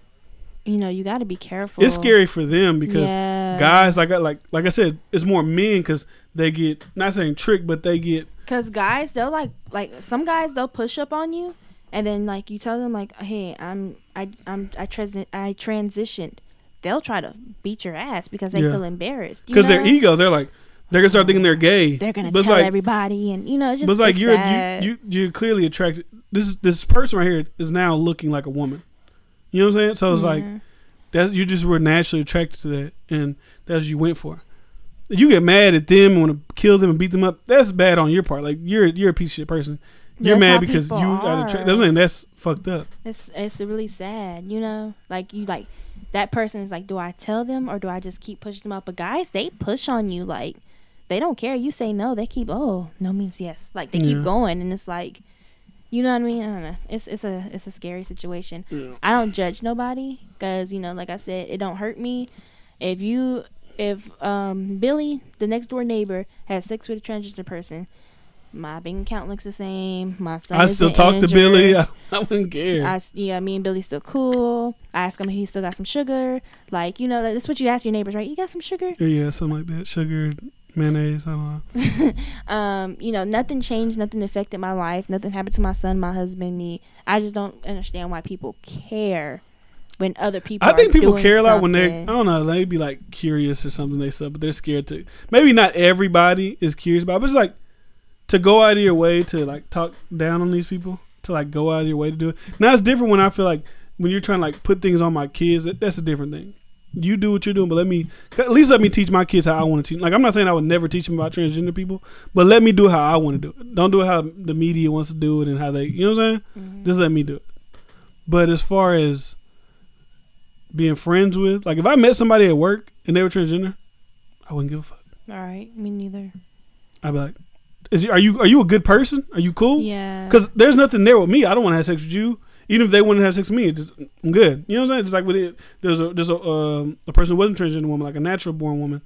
you know, you got to be careful. It's scary for them because guys, like I said, it's more men because they get, not saying tricked, but they get. Because guys, they'll like some guys, they'll push up on you, and then like you tell them like, hey, I transitioned. They'll try to beat your ass because they feel embarrassed. Because their ego, they're gonna start thinking they're gay. They're gonna tell everybody, and you know, it's just. But it's like you're clearly attracted. This person right here is now looking like a woman. You know what I'm saying? So it's like that you just were naturally attracted to that, and that's what you went for. You get mad at them and want to kill them and beat them up. That's bad on your part. Like you're a piece of shit person. You're mad because you got attracted. That's fucked up. It's really sad. You know, like you like that person is like, do I tell them or do I just keep pushing them up? But guys, they push on you like. They don't care. You say no, they keep no means yes. Like they keep going, and it's like, you know what I mean? I don't know. It's a scary situation. Yeah. I don't judge nobody because, you know, like I said, it don't hurt me. If Billy, the next door neighbor, has sex with a transgender person, my bank account looks the same. My son I still talk injured. To Billy. I wouldn't care. Me and Billy still cool. I ask him if he still got some sugar. Like, you know, that's what you ask your neighbors, right? You got some sugar? Yeah, something like that. Sugar. Mayonnaise, I don't know. You know, nothing changed, nothing affected my life, nothing happened to my son, my husband, me. I just don't understand why people care when other people I think people care a lot when they're, I don't know, they be like curious or something, but they're scared to. Maybe not everybody is curious about it, but it's like to go out of your way to like talk down on these people, to like go out of your way to do it. Now it's different when I feel like when you're trying to like put things on my kids, that's a different thing. You do what you're doing, but at least let me teach my kids how I want to teach. Like, I'm not saying I would never teach them about transgender people, but let me do it how I want to do it. Don't do it how the media wants to do it and how they, you know what I'm saying? Mm-hmm. Just let me do it. But as far as being friends with, like if I met somebody at work and they were transgender, I wouldn't give a fuck. All right, me neither. I'd be like, are you a good person? Are you cool? Yeah. Because there's nothing there with me. I don't want to have sex with you. Even if they wouldn't have sex with me, I'm good. You know what I'm saying? Just like with it, there's a person who wasn't transgender woman, like a natural born woman.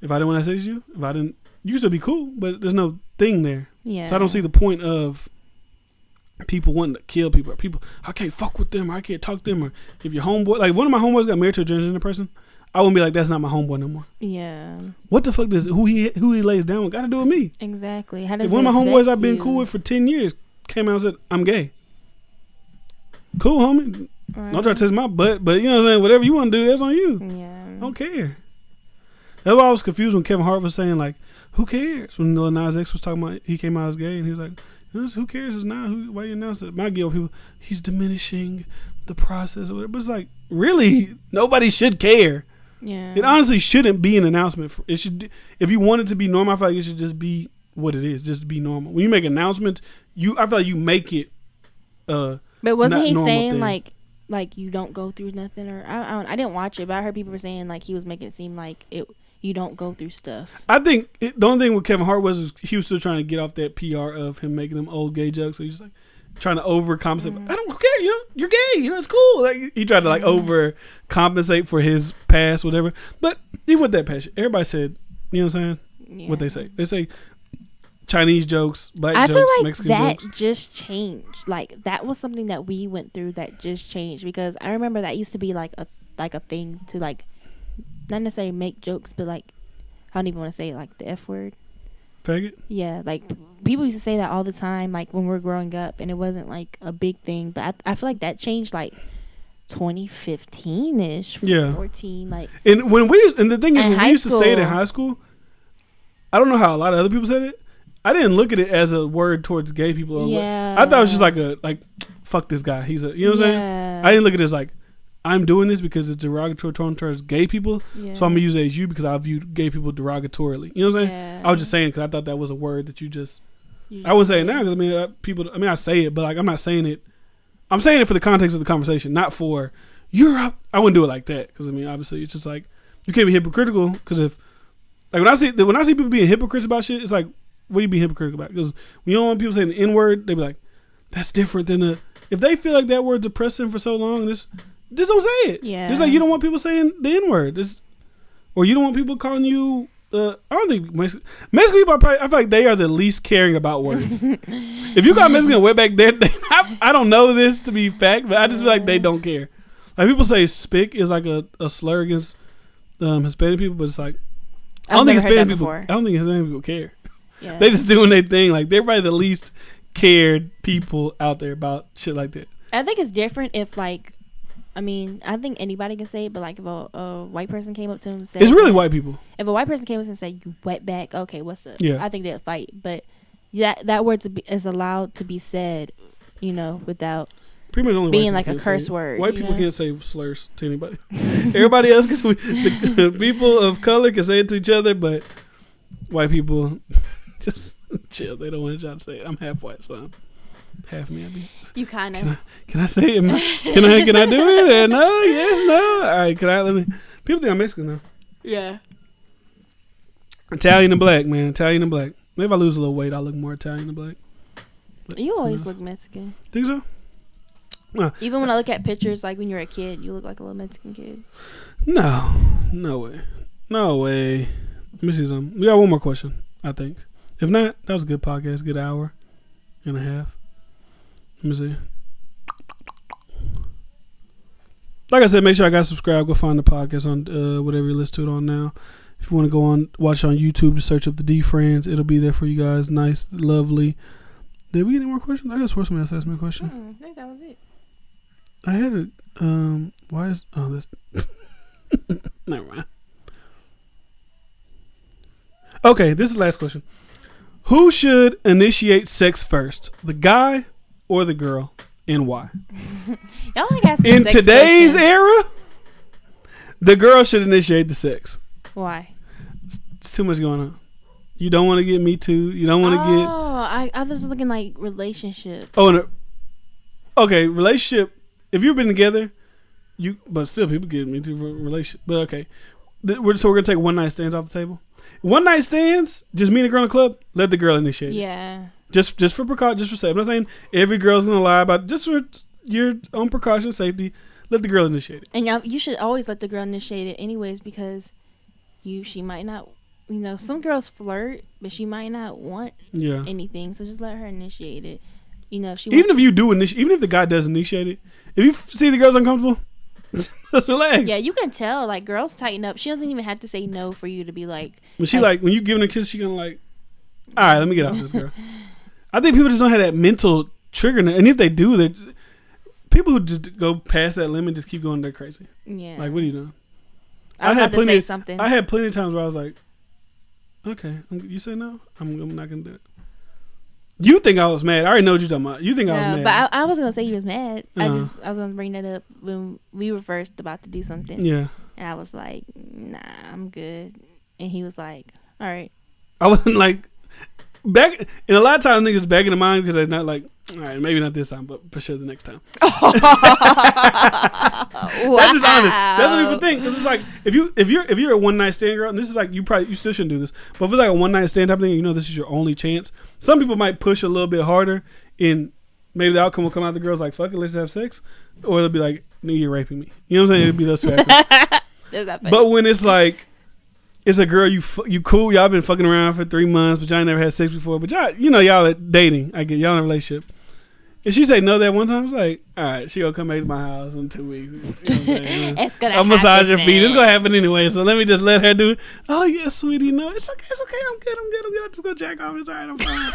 If I didn't want to have sex with you, you still be cool, but there's no thing there. Yeah. So I don't see the point of people wanting to kill people. Or people, I can't fuck with them, or I can't talk to them. Or if your homeboy, like one of my homeboys got married to a transgender person, I wouldn't be like, that's not my homeboy no more. Yeah. What the fuck does who he lays down with got to do with me? Exactly. How does If one of my homeboys I've been cool with for 10 years came out and said, I'm gay. Cool, homie. Right. Don't try to test my butt, but you know what I'm saying? Whatever you want to do, that's on you. Yeah. I don't care. That's why I was confused when Kevin Hart was saying, like, who cares? When Lil Nas X was talking about he came out as gay and he was like, who cares? It's not. Why you announce it? My guilt people, he's diminishing the process or whatever. But it's like, really, nobody should care. Yeah. It honestly shouldn't be an announcement. It should, if you want it to be normal, I feel like it should just be what it is, just be normal. When you make announcements, I feel like you make it. But wasn't he saying thing. like you don't go through nothing, or I didn't watch it, but I heard people were saying like he was making it seem like you don't go through stuff. I think the only thing with Kevin Hart was he was still trying to get off that PR of him making them old gay jokes. So he's just like trying to overcompensate. I don't care, you're gay, it's cool. Like he tried to like overcompensate for his past, whatever. But even with that passion, everybody said, you know what I'm saying? Yeah. What they say. They say Chinese jokes, black I jokes, feel like Mexican that jokes. just changed. Like that was something that we went through that just changed, because I remember that used to be like a thing to like not necessarily make jokes, but like I don't even want to say it, like the F word. Faggot? Yeah, like people used to say that all the time, like when we were growing up, and it wasn't like a big thing. But I feel like that changed like 2015 ish, 14. Like, and the thing is, when we used to say it in school- high school, I don't know how a lot of other people said it. I didn't look at it as a word towards gay people. Or Yeah. I thought it was just like fuck this guy. He's you know what I'm saying? I didn't look at it as like, I'm doing this because it's derogatory towards gay people, so I'm gonna use it as you because I view gay people derogatorily. You know what I'm saying? Yeah. I was just saying because I thought that was a word that you I wouldn't say it now because I say it, but like I'm not saying it. I'm saying it for the context of the conversation, not for you're up. I wouldn't do it like that because obviously it's just like you can't be hypocritical because if like when I see people being hypocrites about shit, it's like, what are you being hypocritical about? Because when you don't want people saying the N word, they be like, that's different than if they feel like that word's oppressive for so long, just don't say it. Yeah. It's like you don't want people saying the N word. Or you don't want people calling you. I don't think Mexican people are probably. I feel like they are the least caring about words. If you got Mexican wetback, I don't know this to be fact, but I just feel like they don't care. Like people say, "spick" is like a slur against Hispanic people, but it's like I don't think Hispanic people care. Yeah. They just doing their thing. Like they're probably the least cared people out there about shit like that. I think it's different if like, I think anybody can say it, but like if a white person came up to him and said, it's really white people. If a white person came up and said, you wetback, okay, what's up? Yeah. I think they'd fight. But that word is allowed to be said, without pretty much only being like a curse word. White people can't say slurs to anybody. Everybody else the people of color can say it to each other, but white people just chill. They don't want to try to say it. I'm half white, so I'm half me. I be. You kind of. Can I say it? Can I do it? No, yes, no. All right, let me. People think I'm Mexican now. Yeah. Italian and black, man. Italian and black. Maybe if I lose a little weight, I'll look more Italian and black. But, you always look Mexican. Think so? Even when I look at pictures, like when you're a kid, you look like a little Mexican kid. No way. Let me see something. We got one more question, I think. If not, that was a good podcast. Good hour and a half. Let me see. Like I said, make sure I got subscribed. Go find the podcast on whatever you listen to it on now. If you want to go on, watch it on YouTube, just search up the DiFrans. It'll be there for you guys. Nice, lovely. Did we get any more questions? I just swore somebody else asked me a question. I think that was it. I had it. Why is this? Never mind. Okay, this is the last question. Who should initiate sex first, the guy or the girl, and why? Y'all like asking In sex today's questions. era, the girl should initiate the sex. Why? It's too much going on. You don't want to get me too. You don't want to get. Oh, I was looking like relationship. Okay, relationship. If you've been together, but still people get me too for relationship. But okay, we're gonna take one night stands off the table. One night stands, just me and a girl in the club. Let the girl initiate. Yeah. Just for precaution, just for safety. I'm not saying every girl's gonna lie about it. Just for your own precaution, safety. Let the girl initiate it. And you should always let the girl initiate it, anyways, because she might not. Some girls flirt, but she might not want anything. So just let her initiate it. If she even if you do initiate, even if the guy does initiate it, if you see the girl's uncomfortable, Let's relax. Yeah, you can tell. Like, girls tighten up. She doesn't even have to say no for you to be like. When she like when you giving her a kiss, she gonna like, all right, let me get off this girl. I think people just don't have that mental trigger, and if they do, they people who just go past that limit just keep going. They're crazy. Yeah. Like, what are you doing? I had plenty. To say something. I had plenty of times where I was like, okay, you say no, I'm not gonna do it. You think I was mad? I already know what you're talking about. You think I was mad? But I was gonna say you was mad. I was gonna bring that up when we were first about to do something. Yeah. And I was like, nah, I'm good. And he was like, all right. I wasn't like back. And a lot of times niggas back in the mind because they're not like, all right, maybe not this time, but for sure the next time. Wow. That's just honest. That's what people think. Because it's like if you're a one night stand girl, and this is like you still shouldn't do this, but if it's like a one night stand type of thing, you know this is your only chance. Some people might push a little bit harder, and maybe the outcome will come out. The girl's like, fuck it, let's have sex, or they'll be like, no, you're raping me. You know what I'm saying? It'd be those two actors. But when it's like, it's a girl you cool, y'all been fucking around for 3 months, but y'all never had sex before, but y'all are dating. I get y'all in a relationship. If she say no that one time, it's like, all right, she gonna come back to my house in 2 weeks. You know what I'm saying? It's gonna I'll massage her happen, feet. man. It's gonna happen anyway. So let me just let her do it. Oh yeah, sweetie, no, it's okay. I'm good. I'm just gonna jack off. It's all right. I'm fine.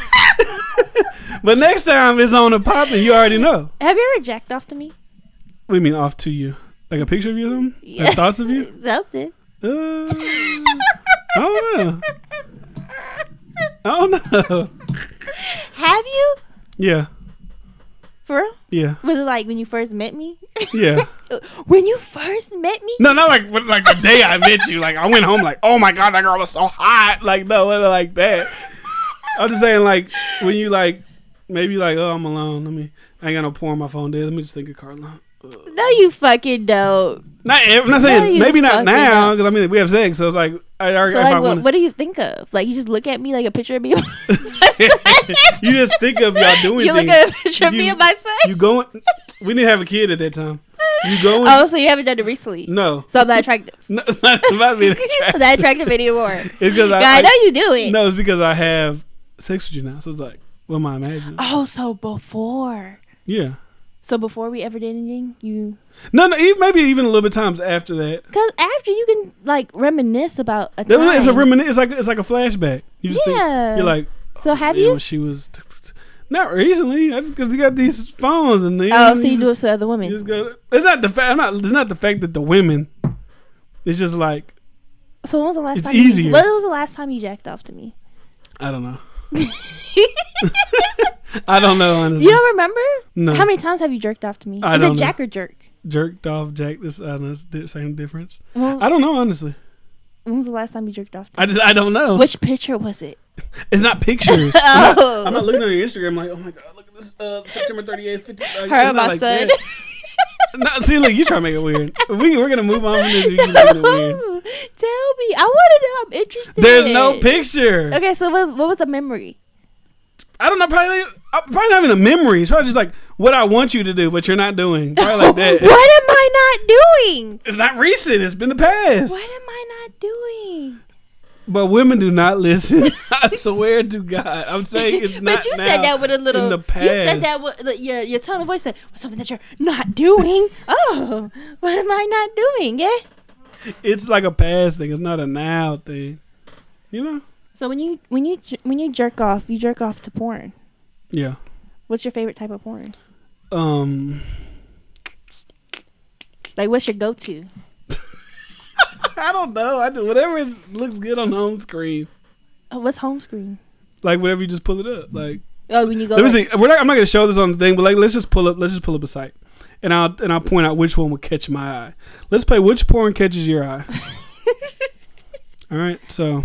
But next time it's on the pop, and you already know. Have you ever jacked off to me? What do you mean off to you? Like a picture of you or something? Yeah. Like thoughts of you? Something. I don't know. Have you? Yeah. For real? Yeah. Was it like when you first met me? Yeah. When you first met me? No, not like the day I met you. Like I went home like, oh my god, that girl was so hot. Like no, it wasn't like that. I'm just saying like when you like maybe like, oh, I'm alone. I ain't got no porn on my phone there. Let me just think of Carla. No, you fucking don't. I'm not saying No, maybe not now don't. because I mean we have sex, so it's like what do you think of? Like you just look at me like a picture of me. You just think of y'all doing. You look at a picture of me and my son. You going? We didn't have a kid at that time. You going? Oh, so you haven't done it recently? No. So I'm not attractive. No, it's not about being attractive. I'm not attractive anymore. It's because I know you do it. No, it's because I have sex with you now. So it's like, what am I imagining? Oh, so before. Yeah. So before we ever did anything, you. No, maybe even a little bit times after that. Cause after you can like reminisce about a time. It's a reminisce. It's like a flashback. You just think, you're like. So have you? She was. Not recently. I just because you got these phones and. So you do it to other women. It's not the fact. It's not the fact that the women. It's just like. So when was the last it's time? Easier. When was the last time you jacked off to me? I don't know. I don't know, honestly. You don't remember? No. How many times have you jerked off to me? I Is don't it know. jack or jerk? Jerked off, jack. This, I don't know, it's the same difference. Well, I don't know, honestly. when was the last time you jerked off to me? I don't know. Which picture was it? It's not pictures. Oh. I'm not looking on your Instagram like, oh my god, look at this September 38th, 50. Her and my son. No, see, look, you trying to make it weird. We're gonna move on from this. You keep making it weird. Tell me. I want to know. I'm interested. There's no picture. Okay, so what was the memory? I don't know. Probably not even a memory. It's probably just like what I want you to do, but you're not doing. Probably like that. What am I not doing? It's not recent. It's been the past. What am I not doing? But women do not listen. I swear to God, I'm saying it's not. But you now, said that with a little. in the past. You said that with your tone of voice. Said something that you're not doing. Oh, what am I not doing? Yeah. It's like a past thing. It's not a now thing. You know. So when you jerk off, you jerk off to porn. Yeah. What's your favorite type of porn? Like what's your go-to? I don't know. I do whatever looks good on home screen. Oh, what's home screen? Like whatever you just pull it up. Like when you go. Let me see. I'm not gonna show this on the thing, but like let's just pull up a site, and I'll point out which one would catch my eye. Let's play which porn catches your eye. All right, so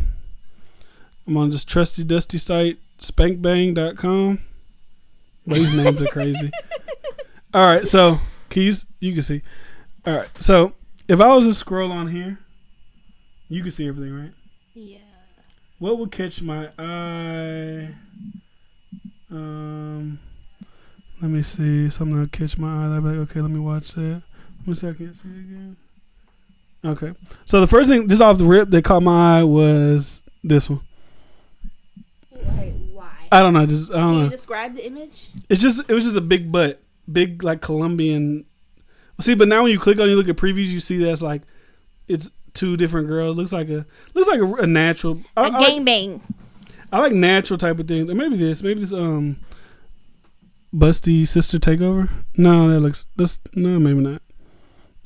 I'm on this trusty dusty site, spankbang.com. These names are crazy. All right, so you can see. All right, so if I was to scroll on here, you can see everything, right? Yeah. What would catch my eye? Let me see. Something that'll catch my eye. I'll be like, okay, let me watch that. Let me see. I can't see it again. Okay. So the first thing, just off the rip, that caught my eye was this one. Wait, why? I don't know. I don't Can know. you describe the image? It was just a big butt, big like Colombian. See, but now when you click on, you look at previews, you see that's like it's two different girls. Looks like a natural a gangbang. I like natural type of things. Or maybe this busty sister takeover. No, maybe not.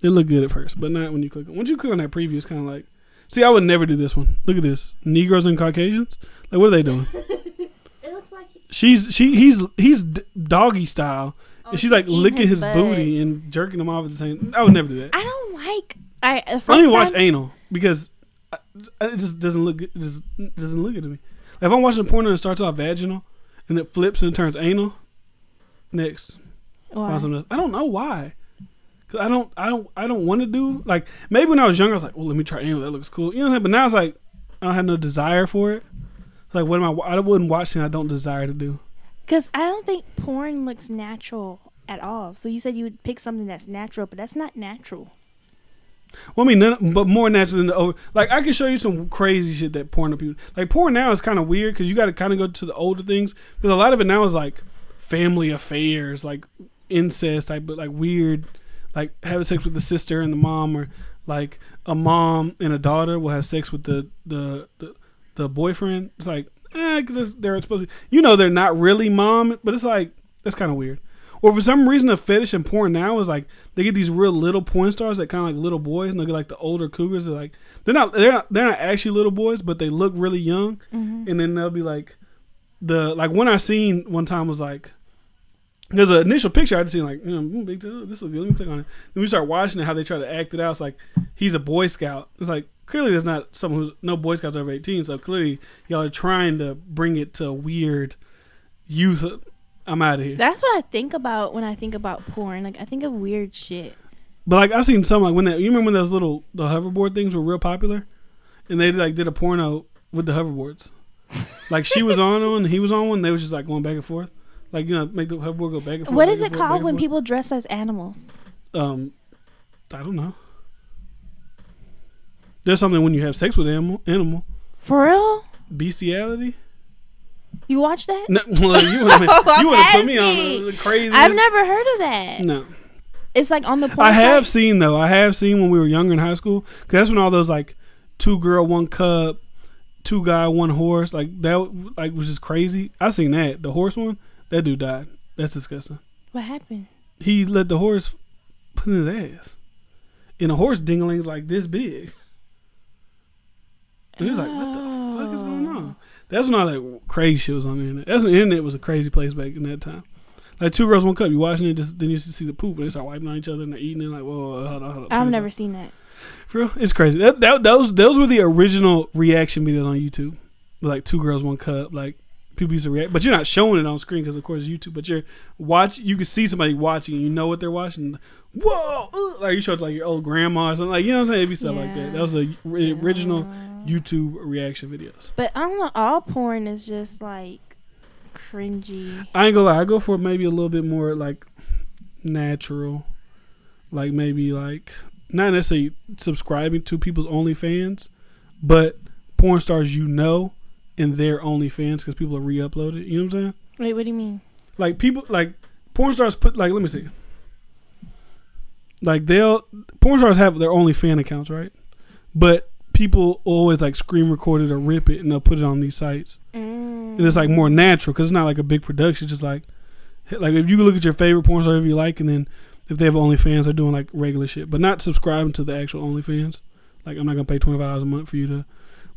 It looked good at first, but not when you click on. Once you click on that preview, it's kind of like. See, I would never do this one. Look at this. Negroes and Caucasians. Like, what are they doing? It looks like he's doggy style, and she's like licking his booty and jerking him off at the same. I would never do that. I don't like. I don't even watch anal because it just doesn't look good. It just doesn't look good to me. Like, if I'm watching a porno and it starts off vaginal and it flips and it turns anal, next. Why? I don't know why. Cause I don't want to do like maybe when I was younger I was like, well, let me try anal. That looks cool. You know what I'm saying? But now it's like I don't have no desire for it. Like what am I wouldn't watch things I don't desire to do. Cause I don't think porn looks natural at all. So you said you would pick something that's natural, but that's not natural. Well, I mean, but more natural than the older. Like I can show you some crazy shit that porn people like. Porn now is kind of weird because you got to kind of go to the older things because a lot of it now is like family affairs, like incest type, but like weird. Like having sex with the sister and the mom, or like a mom and a daughter will have sex with the boyfriend. It's like, because they're supposed to, they're not really mom, but it's like that's kind of weird. Or for some reason, the fetish in porn now is like they get these real little porn stars that kind of like little boys, and they get like the older cougars. They're like they're not actually little boys, but they look really young, and then they'll be like when I seen one time was like. There's an initial picture I'd seen like, big deal. This looks good. Let me click on it. Then we start watching it, how they try to act it out. It's like he's a Boy Scout. It's like clearly there's not someone who's no Boy Scouts over 18. So clearly y'all are trying to bring it to weird youth. I'm out of here. That's what I think about when I think about porn. Like I think of weird shit. But like I've seen some like when you remember when those the hoverboard things were real popular, and they like did a porno with the hoverboards. Like she was on one, and he was on one. And they was just like going back and forth. Like, make the hoverboard go back and forth. What is it called when people dress as animals? I don't know. There's something when you have sex with an animal. For real? Bestiality? You watch that? No, well, you want to put me on the crazy. I've never heard of that. No. It's like on the porn I have seen when we were younger in high school. Because that's when all those like 2 girl, 1 cub, 2 guy, 1 horse. Like that like was just crazy. I seen that. The horse one. That dude died. That's disgusting. What happened? He let the horse put in his ass. And a horse dingling's like this big. And he's like, what the fuck is going on? That's when all that crazy shit was on the internet. That's when the internet was a crazy place back in that time. Like 2 girls, 1 cup. You watching it, then you see the poop, and they start wiping on each other and they're eating it. Like, whoa, hold on. I've never seen that. For real? It's crazy. Those were the original reaction videos on YouTube. Like 2 girls, 1 cup. Like, people used to react, but you're not showing it on screen because, of course, it's YouTube. But you can see somebody watching, and you know what they're watching. Whoa! Like you show it to like your old grandma or something. Like, you know what I'm saying? It'd be stuff like that. That was the original YouTube reaction videos. But I don't know. All porn is just like cringy. I ain't gonna lie. I go for maybe a little bit more like natural, like maybe like not necessarily subscribing to people's OnlyFans, but porn stars in their OnlyFans because people are re-upload it. You know what I'm saying? Wait, what do you mean? Like people, like porn stars put like, let me see. Like porn stars have their OnlyFans accounts, right? But people always like screen record it or rip it and they'll put it on these sites. And it's like more natural because it's not like a big production. It's just like if you look at your favorite porn star if you like, and then if they have OnlyFans, they're doing like regular shit, but not subscribing to the actual OnlyFans. Like I'm not gonna pay $25 a month for you to,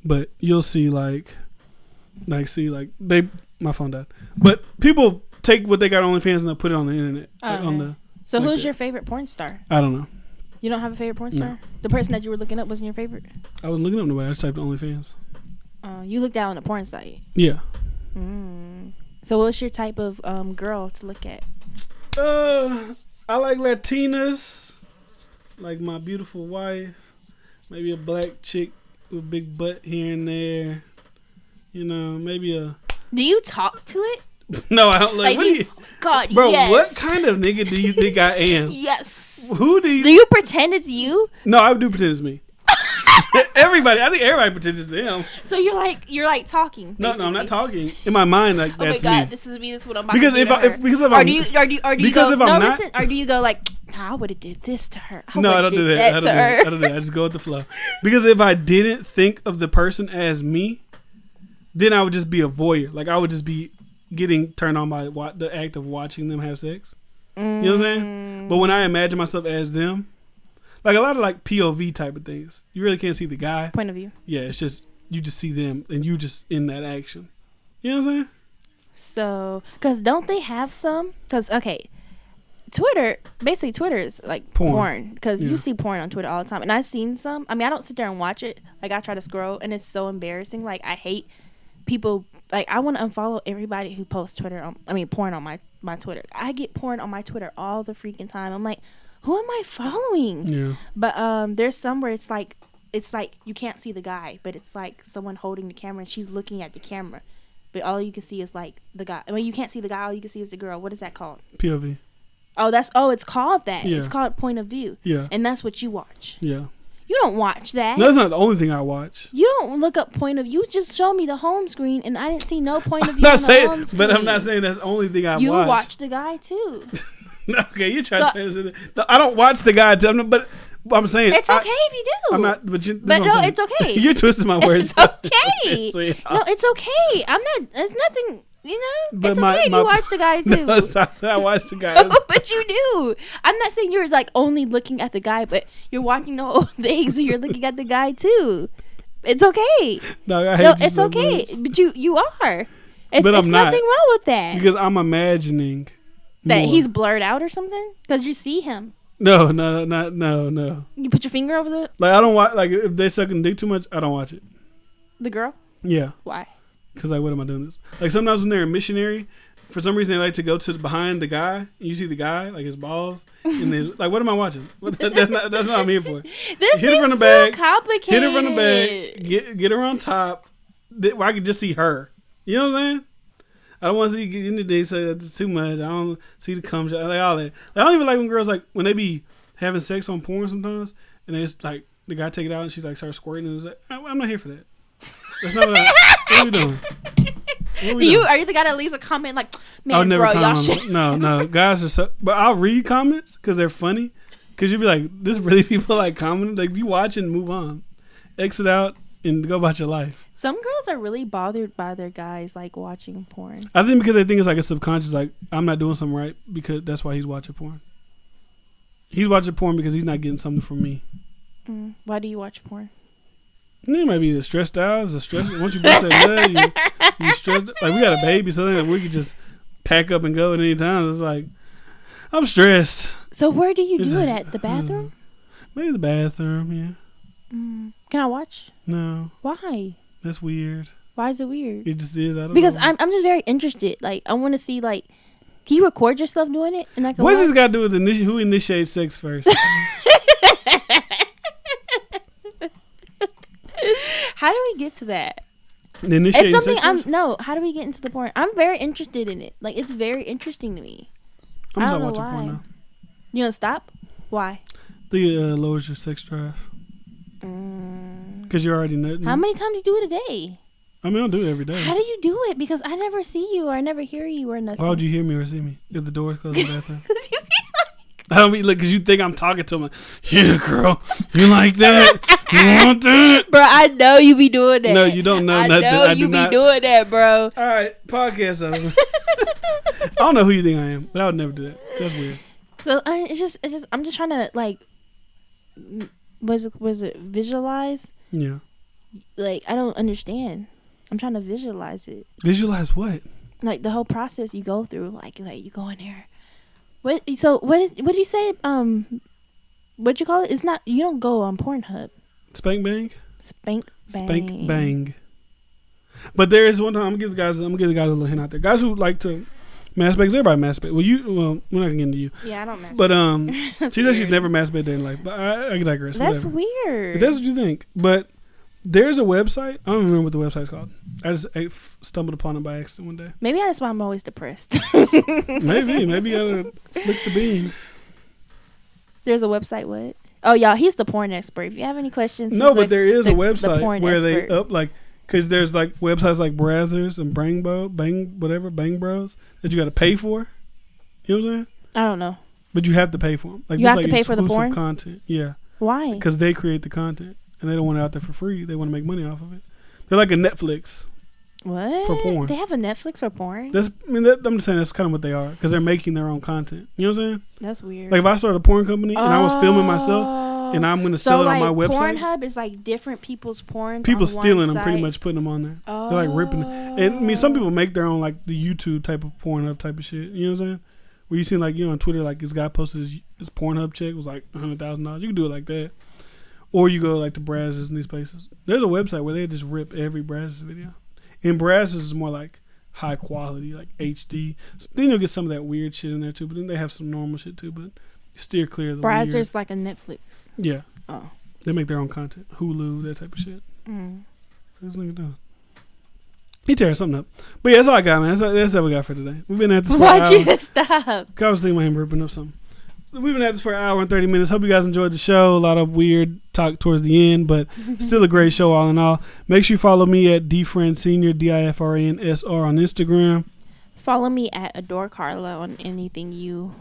but you'll see my phone died. But people take what they got on OnlyFans and they'll put it on the internet. So who's your favorite porn star? I don't know. You don't have a favorite porn star? No. The person that you were looking up wasn't your favorite? I wasn't looking up nobody. I just typed OnlyFans. You looked out on a porn site? Yeah. So what's your type of girl to look at? I like Latinas. Like my beautiful wife. Maybe a black chick with a big butt here and there. You know, maybe a... Do you talk to it? No, I don't. Like, God, bro, yes. What kind of nigga do you think I am? Yes. Who do you... Do you pretend it's you? No, I do pretend it's me. Everybody, I think everybody pretends it's them. So you're like talking. Basically. No, I'm not talking. In my mind, like oh that's my God, me. This is me. This is what I'm about to do to her. Or do you go like, I would have did this to her. No, I don't do that. I don't do that. I just go with the flow. Because if I didn't think of the person as me, then I would just be a voyeur. Like I would just be getting turned on by the act of watching them have sex. You know what I'm saying? But when I imagine myself as them, like a lot of like POV type of things, you really can't see the guy. Point of view. Yeah, it's just you just see them and you just in that action. You know what I'm saying? So, because don't they have some? Because okay, Twitter is like porn. Because you see porn on Twitter all the time, and I've seen some. I mean, I don't sit there and watch it. Like I try to scroll, and it's so embarrassing. Like I hate people. Like I want to unfollow everybody who posts porn on my Twitter. I get porn on my Twitter all the freaking time. I'm like, who am I following? Yeah. But there's some where it's like you can't see the guy, but it's like someone holding the camera and she's looking at the camera, but all you can see is like the guy. I mean, you can't see the guy. All you can see is the girl. What is that called? POV. Oh, it's called that. Yeah. It's called point of view. Yeah. And that's what you watch. Yeah. You don't watch that. No, that's not the only thing I watch. You don't look up point of view. You just show me the home screen, and I didn't see no point of view on the home screen. But I'm not saying that's the only thing I watch. You watch the guy, too. Okay, you try to say that. I don't watch the guy, but I'm saying... It's okay if you do. I'm not... But no, it's okay. You're twisting my words. It's okay. No, it's okay. I'm not... It's nothing... You know, but it's okay if you watch the guy too. No, I watch the guy. But you do. I'm not saying you're like only looking at the guy, but you're watching the whole thing, so you're looking at the guy too. It's okay. No, it's okay. But you are. It's nothing wrong with that. Because I'm imagining that he's blurred out or something. Because you see him. No. You put your finger over the. Like I don't watch. Like if they sucking dick too much, I don't watch it. The girl. Yeah. Why? Because like, what am I doing this? Like sometimes when they're a missionary, for some reason they like to go to behind the guy. And you see the guy, like his balls, and they like, what am I watching? That's not what I'm here for. This hit her from the back, complicated. Hit her from the back. Get her on top, where I can just see her. You know what I'm saying? I don't want to see anything. So it's too much. I don't see the cum shot, like all that. Like, I don't even like when girls like when they be having sex on porn sometimes, and they just like the guy take it out and she's like starts squirting, and it's like, I'm not here for that. That's not what are we doing? Are you the guy that leaves a comment like, man, bro, y'all shit? No, guys are so. But I'll read comments because they're funny. Because you'll be like, this really people like commenting. Like, you watch and move on, exit out and go about your life. Some girls are really bothered by their guys like watching porn. I think because they think it's like a subconscious, like I'm not doing something right because that's why he's watching porn. He's watching porn because he's not getting something from me. Why do you watch porn? You might be stressed out. Once you bust that nut, you stressed. Like we got a baby, so then we could just pack up and go at any time. It's like I'm stressed. So where do you do it at? The bathroom? Maybe the bathroom. Yeah. Can I watch? No. Why? That's weird. Why is it weird? It just is. I don't know. Because I'm just very interested. Like I want to see like, can you record yourself doing it? And I can. What's this got to do with who initiates sex first? How do we get to that? It's something how do we get into the porn? I'm very interested in it. Like it's very interesting to me. I'm just watching porn now. You gonna stop? Why? I think it lowers your sex drive. Because you're already nutting. How many times do you do it a day? I mean, I don't do it every day. How do you do it? Because I never see you or I never hear you or nothing. Why would you hear me or see me if the door's closed in the bathroom? I don't mean, look, because you think I'm talking to him. Like, yeah, girl, you like that? You want that? Bro, I know you be doing that. No, you don't know nothing. I know you be doing that, bro. All right, podcast over. I don't know who you think I am, but I would never do that. That's weird. So it's just. I'm just trying to like. Was it visualize? Yeah. Like I don't understand. I'm trying to visualize it. Visualize what? Like the whole process you go through. Like you go in there. What did you say? What'd you call it? It's not. You don't go on Pornhub. Spank bang. Spank bang. Spank bang. But there is one time I'm gonna give the guys a little hint out there. Guys who like to masturbate, everybody masturbate. Well, we're not gonna get into you. Yeah, I don't masturbate. But she said she's never masturbated in life. But I digress. That's whatever. weird. If that's what you think. But there's a website. I don't remember what the website's called. I just stumbled upon it by accident one day. Maybe that's why I'm always depressed. Maybe you gotta flick the bean. There's a website. What? Oh, y'all, he's the porn expert. If you have any questions, no, but there is a website where they up like, because there's like websites like Brazzers and Bang Bros that you got to pay for. You know what I'm saying? I don't know. But you have to pay for them. Like, You have like to pay for the exclusive porn? content. Yeah. Why? Because they create the content. And they don't want it out there for free. They want to make money off of it. They're like a Netflix. What? For porn. They have a Netflix for porn? I'm just saying that's kind of what they are. Because they're making their own content. You know what I'm saying? That's weird. Like if I started a porn company and I was filming myself and I'm going to sell it on my website. Pornhub is like different people's porn. People stealing them, pretty much putting them on there. Oh. They're like ripping it. And I mean, some people make their own like the YouTube type of Pornhub type of shit. You know what I'm saying? Where you see like, on Twitter, like this guy posted his Pornhub check was like $100,000. You can do it like that. Or you go like to Brazzers and these places. There's a website where they just rip every Brazzers video. And Brazzers is more like high quality, like HD. So then you'll get some of that weird shit in there too. But then they have some normal shit too. But steer clear of the Brazzers weird. like a Netflix. Yeah. Oh. They make their own content. Hulu, that type of shit. Mm. What's this nigga doing? He tearing something up. But yeah, that's all I got, man. That's all we got for today. We've been at this for an hour. Why'd you stop? I was thinking about him ripping up something. So we've been at this for an hour and 30 minutes. Hope you guys enjoyed the show. A lot of weird talk towards the end, but still a great show all in all. Make sure you follow me at DiFrans Senior, DiFransR on Instagram. Follow me at Adore Carla on anything you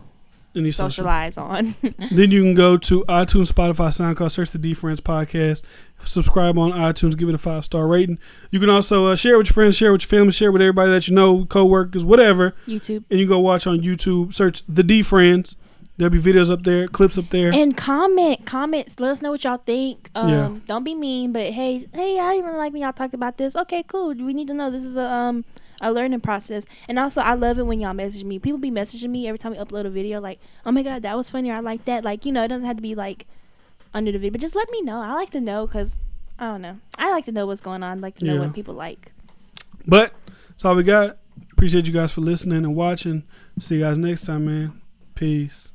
Any social. socialize on. Then you can go to iTunes, Spotify, SoundCloud, search the DiFrans Podcast. Subscribe on iTunes, give it a 5-star rating. You can also share with your friends, share with your family, share with everybody that you know, co-workers, whatever. YouTube. And you go watch on YouTube, search the DiFrans. There'll be videos up there, clips up there. And comments. Let us know what y'all think. Yeah. Don't be mean, but hey, I even like when y'all talked about this. Okay, cool. We need to know this is a learning process. And also, I love it when y'all message me. People be messaging me every time we upload a video, like, oh my god, that was funny, or I like that. Like, it doesn't have to be like under the video, but just let me know. I like to know because I don't know. I like to know what's going on. I like to know what people like. But that's all we got. Appreciate you guys for listening and watching. See you guys next time, man. Peace.